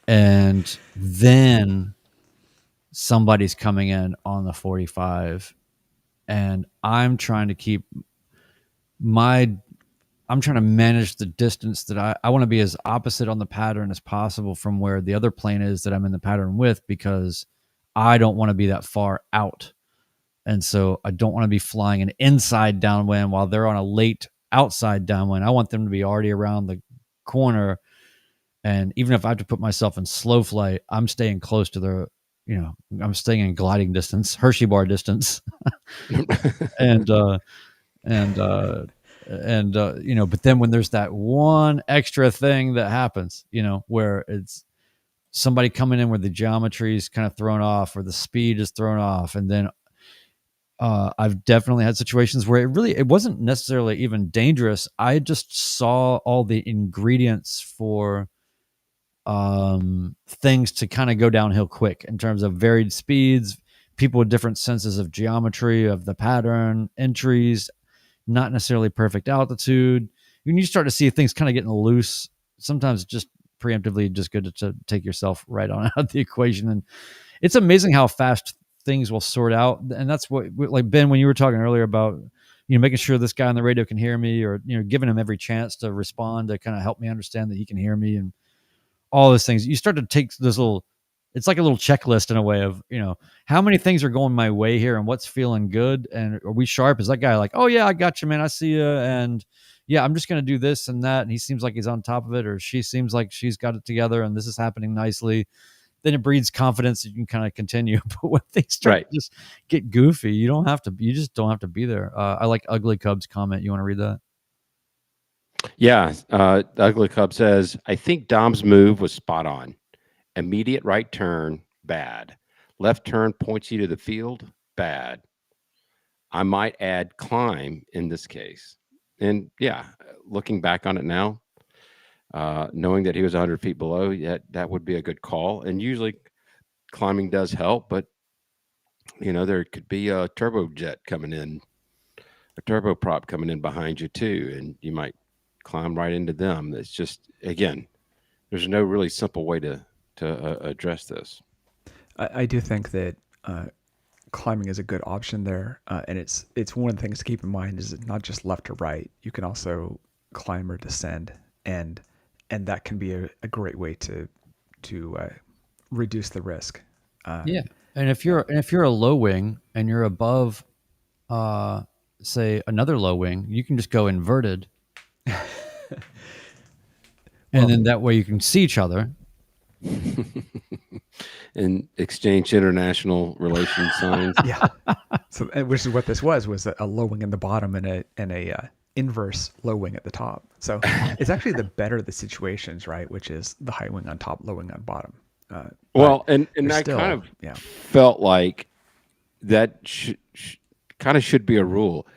and then somebody's coming in on the 45, and I'm trying to manage the distance that I want to be as opposite on the pattern as possible from where the other plane is that I'm in the pattern with, because I don't want to be that far out. And so I don't want to be flying an inside downwind while they're on a late outside downwind. I want them to be already around the corner. And even if I have to put myself in slow flight, I'm staying close to I'm staying in gliding distance, Hershey bar distance. but then when there's that one extra thing that happens, where it's somebody coming in where the geometry is kind of thrown off or the speed is thrown off, and then I've definitely had situations where it wasn't necessarily even dangerous. I just saw all the ingredients for things to kind of go downhill quick in terms of varied speeds, people with different senses of geometry, of the pattern, entries, not necessarily perfect altitude. When you start to see things kind of getting loose, sometimes just preemptively just good to take yourself right on out of the equation. And it's amazing how fast things will sort out. And that's what, like Ben, when you were talking earlier about, making sure this guy on the radio can hear me, or, giving him every chance to respond to kind of help me understand that he can hear me, and all those things, you start to take this little, it's like a little checklist in a way of, how many things are going my way here and what's feeling good. And are we sharp? Is that guy like, oh yeah, I got you, man. I see you. And yeah, I'm just going to do this and that. And he seems like he's on top of it, or she seems like she's got it together and this is happening nicely. Then it breeds confidence that you can kind of continue. But when things start to just get goofy, you just don't have to be there. I like Ugly Cub's comment. You want to read that? Yeah. Ugly Cub says, I think Dom's move was spot on. Immediate right turn, bad. Left turn points you to the field, bad. I might add climb in this case. And yeah, looking back on it now, knowing that he was 100 feet below, that would be a good call. And usually climbing does help, but there could be a turbojet coming in, a turboprop coming in behind you too, and you might climb right into them. It's just, again, there's no really simple way to address this. I do think that climbing is a good option there, and it's one of the things to keep in mind is not just left or right. You can also climb or descend, and that can be a great way to reduce the risk. Yeah, and if you're a low wing and you're above, say another low wing, you can just go inverted, and then that way you can see each other. And exchange international relations signs. Yeah. So, which is what this was a low wing in the bottom and a inverse low wing at the top. So it's actually the better the situations, right? Which is the high wing on top, low wing on bottom. Well, and I kind of felt like that kind of should be a rule.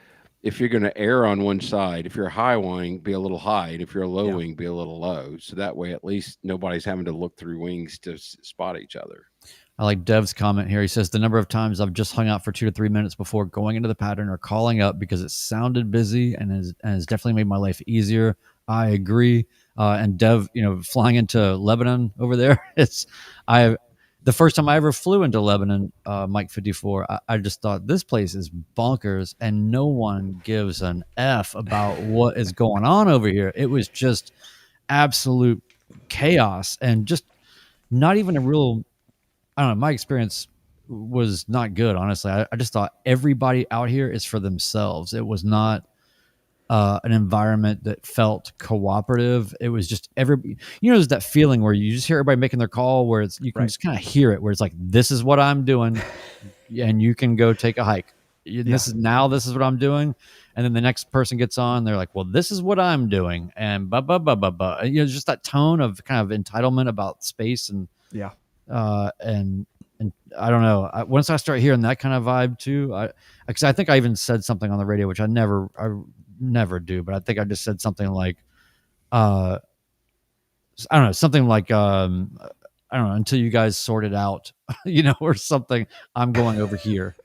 If you're going to err on one side, if you're a high wing, be a little high. And if you're a low wing, be a little low. So that way, at least nobody's having to look through wings to spot each other. I like Dev's comment here. He says, the number of times I've just hung out for 2 to 3 minutes before going into the pattern or calling up because it sounded busy and has definitely made my life easier. I agree. And Dev, flying into Lebanon over there, the first time I ever flew into Lebanon, Mike 54, I just thought this place is bonkers and no one gives an F about what is going on over here. It was just absolute chaos and just not even a real, I don't know, my experience was not good, honestly. I just thought everybody out here is for themselves. It was not an environment that felt cooperative. It was just there's that feeling where you just hear everybody making their call where you can just kind of hear it, where it's like, this is what I'm doing and you can go take a hike. This is what I'm doing. And then the next person gets on, they're like, well, this is what I'm doing. And just that tone of kind of entitlement about space and, and I don't know. Once I start hearing that kind of vibe too, because I think I even said something on the radio, which I never do, but I think I just said something like, I don't know, something like, I don't know, until you guys sort it out, or something, I'm going over here.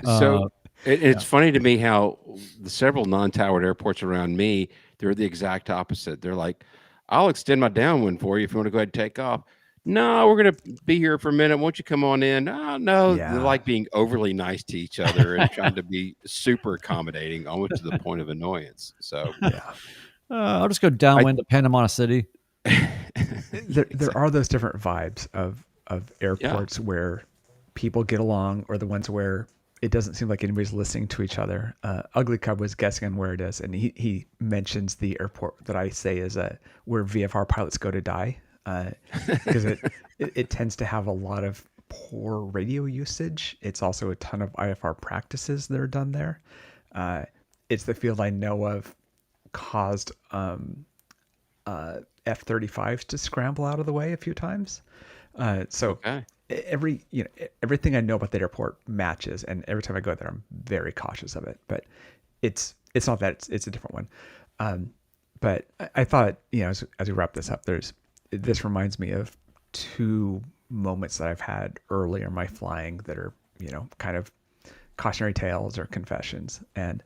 So it's funny to me how the several non-towered airports around me, they're the exact opposite. They're like, I'll extend my downwind for you if you want to go ahead and take off. No, we're going to be here for a minute. Won't you come on in? Oh, no. Yeah. They're like being overly nice to each other and trying to be super accommodating, almost to the point of annoyance. So, I'll just go downwind to Panama City. There are those different vibes of airports where people get along, or the ones where it doesn't seem like anybody's listening to each other. Ugly Cub was guessing on where it is, and he mentions the airport that I say is where VFR pilots go to die. Because it tends to have a lot of poor radio usage. It's also a ton of IFR practices that are done there. It's the field I know of caused F-35s to scramble out of the way a few times. everything I know about the airport matches, and every time I go there, I'm very cautious of it. But it's not that, it's a different one. But I thought, as we wrap this up, this reminds me of two moments that I've had earlier in my flying that are, kind of cautionary tales or confessions. And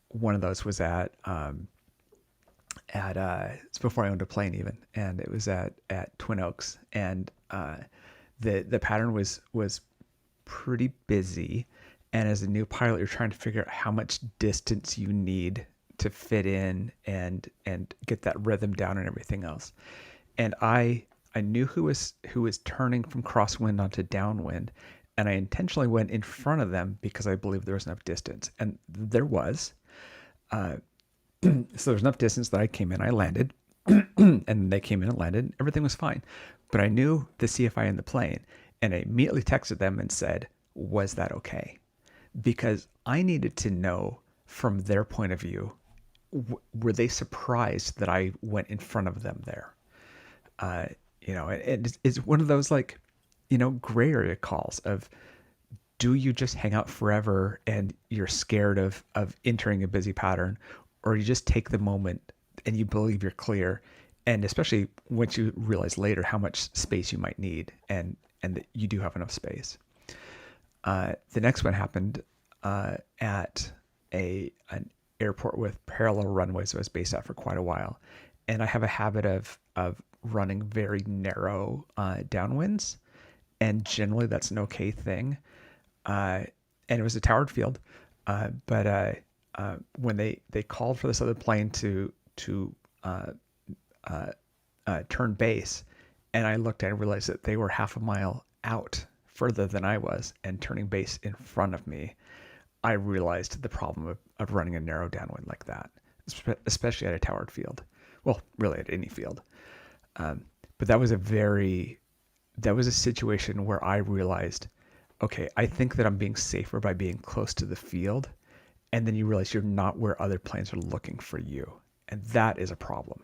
one of those was it's before I owned a plane even, and it was at Twin Oaks, and the pattern was pretty busy, and as a new pilot, you're trying to figure out how much distance you need to fit in and get that rhythm down and everything else. And I knew who was turning from crosswind onto downwind, and I intentionally went in front of them because I believed there was enough distance, and there was. So there's enough distance that I came in, I landed, and they came in and landed. Everything was fine. But I knew the CFI in the plane, and I immediately texted them and said, was that okay? Because I needed to know from their point of view, were they surprised that I went in front of them there? It's one of those gray area calls of, do you just hang out forever and you're scared of entering a busy pattern, or you just take the moment and you believe you're clear, and especially once you realize later how much space you might need and that you do have enough space. The next one happened at an airport with parallel runways that I was based at for quite a while, and I have a habit of running very narrow downwinds, and generally that's an okay thing. And it was a towered field, but when they called for this other plane to turn base, and I looked at it and realized that they were half a mile out further than I was and turning base in front of me, I realized the problem of running a narrow downwind like that, especially at a towered field. Well, really at any field. But that was a situation where I realized, okay, I think that I'm being safer by being close to the field. And then you realize you're not where other planes are looking for you. And that is a problem.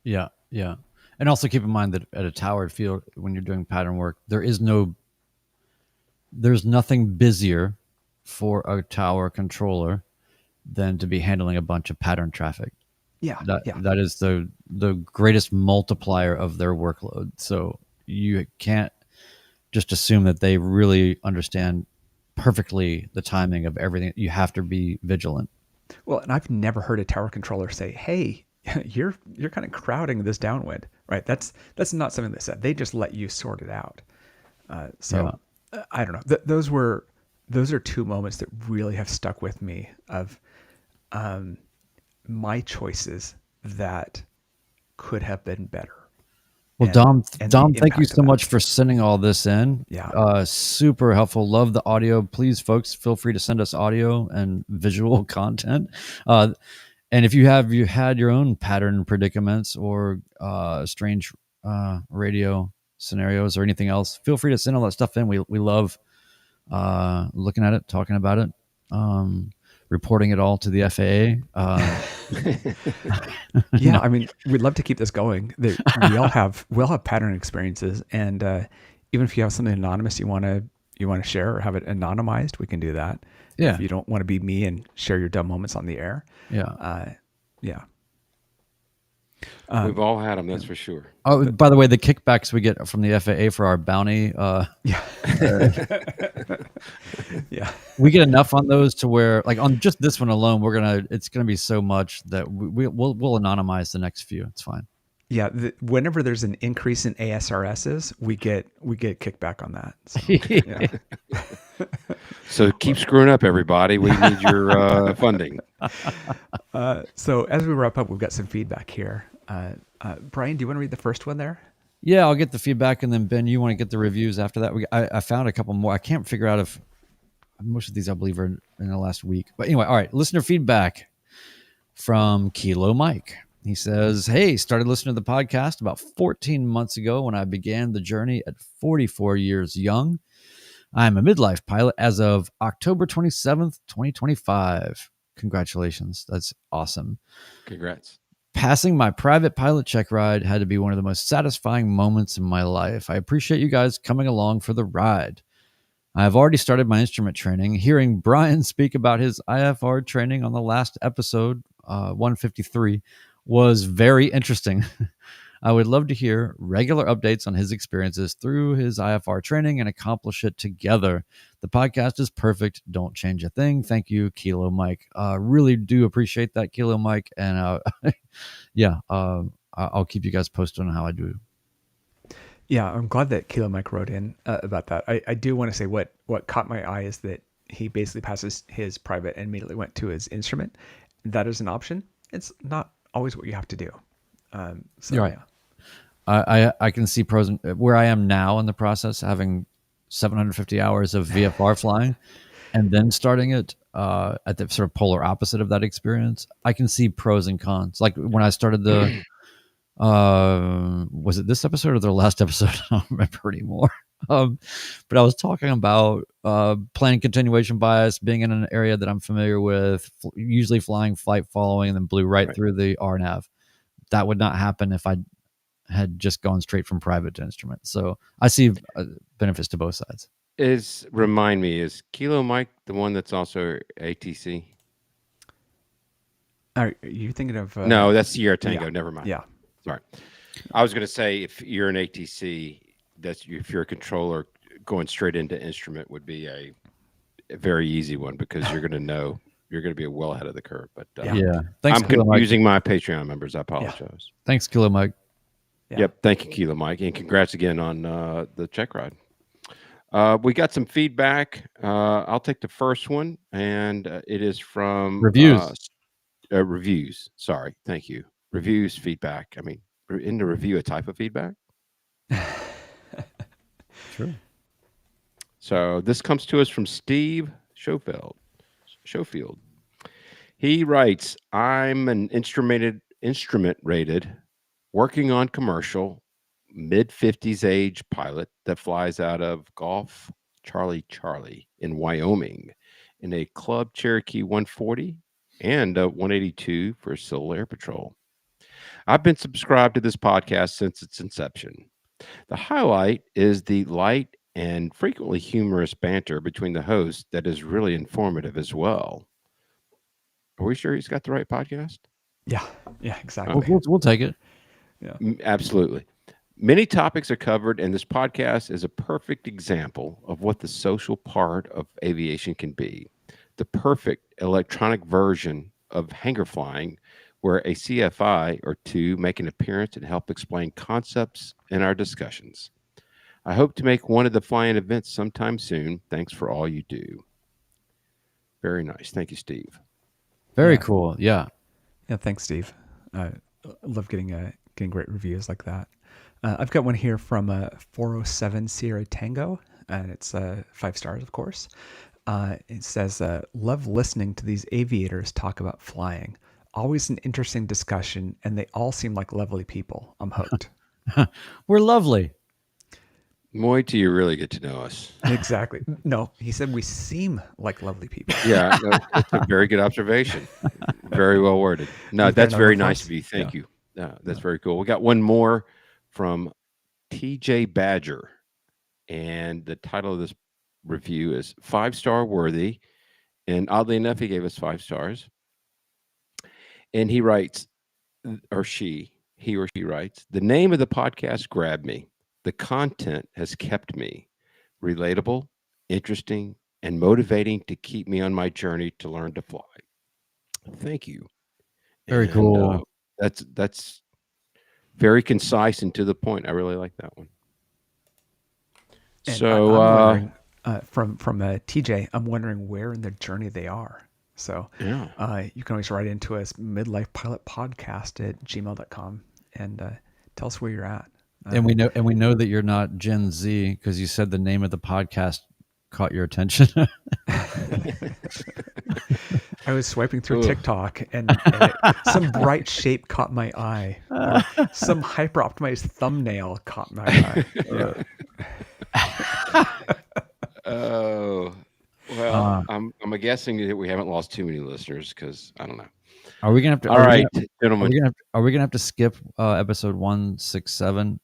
Yeah. Yeah. And also keep in mind that at a towered field, when you're doing pattern work, there's nothing busier for a tower controller than to be handling a bunch of pattern traffic. Yeah. That is the greatest multiplier of their workload. So you can't just assume that they really understand perfectly the timing of everything. You have to be vigilant. Well, and I've never heard a tower controller say, "Hey, you're kind of crowding this downwind," right? That's not something they said. They just let you sort it out. I don't know. Those are two moments that really have stuck with me of my choices that could have been better. Well, Dom, thank you so much for sending all this in. Yeah. Super helpful. Love the audio. Please, folks, feel free to send us audio and visual content. And if you had your own pattern predicaments or strange radio scenarios or anything else, feel free to send all that stuff in. We love looking at it, talking about it, reporting it all to the FAA. Yeah, I mean, we'd love to keep this going. We all have pattern experiences, and even if you have something anonymous you want to share or have it anonymized, we can do that. Yeah. If you don't want to be me and share your dumb moments on the air. Yeah. Yeah. We've all had them, that's for sure. Oh, by the way, the kickbacks we get from the FAA for our bounty, Yeah. we get enough on those to where, like, on just this one alone, it's gonna be so much that we'll anonymize the next few. It's fine. Yeah. Whenever there's an increase in ASRSs, we get kickback on that. So, yeah. So keep screwing up, everybody. We need your funding. So as we wrap up, we've got some feedback here. Brian, do you want to read the first one there? Yeah, I'll get the feedback, and then Ben, you want to get the reviews after that. I found a couple more. I can't figure out if most of these, I believe, are in the last week. But anyway, all right, listener feedback from Kilo Mike. He says, "Hey, started listening to the podcast about 14 months ago when I began the journey at 44 years young. I'm a midlife pilot as of October 27th, 2025. Congratulations. That's awesome. Congrats. Passing my private pilot check ride had to be one of the most satisfying moments in my life. I appreciate you guys coming along for the ride. I have already started my instrument training. Hearing Brian speak about his IFR training on the last episode, 153, was very interesting. I would love to hear regular updates on his experiences through his IFR training and accomplish it together. The podcast is perfect. Don't change a thing. Thank you, Kilo Mike. Really do appreciate that, Kilo Mike. And yeah, I'll keep you guys posted on how I do. Yeah, I'm glad that Kilo Mike wrote in about that. I do want to say what caught my eye is that he basically passes his private and immediately went to his instrument. That is an option. It's not always what you have to do. So, You're right. Yeah. I can see pros where I am now in the process, having 750 hours of VFR flying and then starting it at the sort of polar opposite of that experience. I can see pros and cons. Like when I started the, was it this episode or the last episode? I don't remember anymore. But I was talking about planning continuation bias, being in an area that I'm familiar with, usually flying flight following, and then blew right through the RNAV. That would not happen if I had just gone straight from private to instrument. So I see benefits to both sides. Remind me, is Kilo Mike the one that's also ATC? Are you thinking of? No, that's Sierra Tango. Yeah. Never mind. Yeah. Sorry. I was going to say, if you're an ATC, if you're a controller, going straight into instrument would be a very easy one, because you're going to know you're going to be well ahead of the curve. But yeah, thanks. I'm confusing my Patreon members. I apologize. Yeah. Thanks, Kilo Mike. Yeah. Yep. Thank you, Kilo Mike, and congrats again on the check ride. We got some feedback. I'll take the first one, and it is from Reviews. Reviews. Sorry. Thank you. Reviews, feedback. I mean, in the review, a type of feedback. Sure. So this comes to us from Steve Schofield. He writes, I'm an instrument rated, working on commercial, mid-50s age pilot that flies out of Golf Charlie in Wyoming in a Club Cherokee 140 and a 182 for Civil Air Patrol. I've been subscribed to this podcast since its inception. The highlight is the light and frequently humorous banter between the hosts that is really informative as well. Are we sure he's got the right podcast? Yeah, exactly. We'll take it. Yeah. Absolutely. Many topics are covered, and this podcast is a perfect example of what the social part of aviation can be. The perfect electronic version of hangar flying, where a CFI or two make an appearance and help explain concepts in our discussions. I hope to make one of the flying events sometime soon. Thanks for all you do. Very nice. Thank you, Steve. Very cool. Yeah. Yeah, thanks, Steve. I love getting great reviews like that. I've got one here from 407 Sierra Tango, and it's 5 stars, of course. It says, love listening to these aviators talk about flying. Always an interesting discussion, and they all seem like lovely people. I'm hooked. We're lovely. Moy, do you really get to know us? Exactly. No, he said we seem like lovely people. Yeah, that's a very good observation. Very well worded. No, that's very nice of you. Thank you. That's very cool. We got one more from TJ Badger, and the title of this review is 5-star worthy. And oddly enough, he gave us 5 stars. And he writes, he or she writes, the name of the podcast grabbed me. The content has kept me relatable, interesting, and motivating to keep me on my journey to learn to fly. Thank you. Very cool. That's very concise and to the point. I really like that one. And so I'm wondering, from TJ, I'm wondering where in their journey they are. So you can always write into us, midlifepilotpodcast@gmail.com, and tell us where you're at. And we know that you're not Gen Z because you said the name of the podcast caught your attention. I was swiping through TikTok and some bright shape caught my eye. Or some hyper optimized thumbnail caught my eye. Oh, well, I'm guessing that we haven't lost too many listeners because I don't know. Are we gonna have to? All right, gentlemen. Are we gonna have to skip episode 167?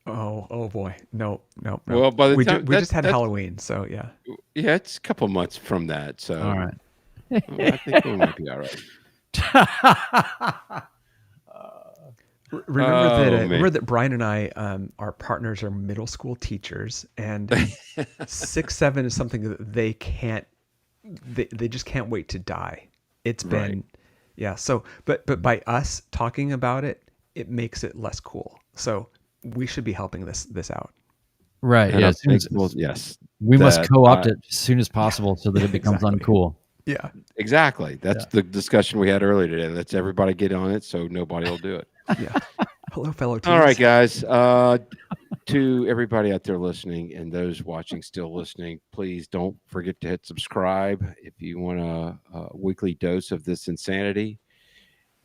Oh boy. No. Well, by the we time we just had Halloween, so yeah. Yeah, it's a couple months from that. So All right. I think we might be all right. Remember that Brian and I, our partners are middle school teachers, and 6-7 is something that they just can't wait to die. It's been, yeah. So, but by us talking about it, it makes it less cool. So we should be helping this out. Right. And Yeah. yes. We must co-opt it as soon as possible so that it becomes Exactly. uncool. Yeah. Exactly. That's the discussion we had earlier today. Let's everybody get on it so nobody will do it. Yeah. Hello, fellow teens. All right, guys. To everybody out there listening and those watching still listening, please don't forget to hit subscribe if you want a weekly dose of this insanity,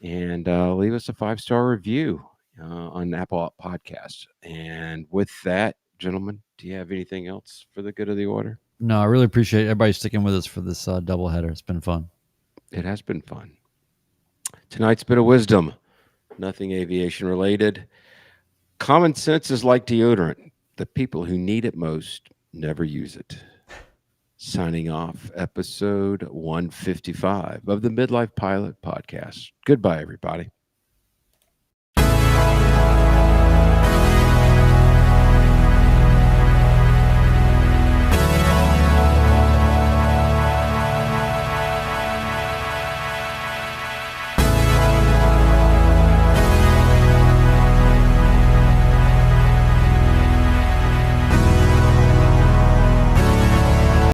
and leave us a 5-star review on Apple Podcasts. And with that, gentlemen, do you have anything else for the good of the order? No, I really appreciate everybody sticking with us for this doubleheader. It's been fun. It has been fun. Tonight's bit of wisdom, nothing aviation related. Common sense is like deodorant. The people who need it most never use it. Signing off, episode 155 of the Midlife Pilot Podcast. Goodbye, everybody.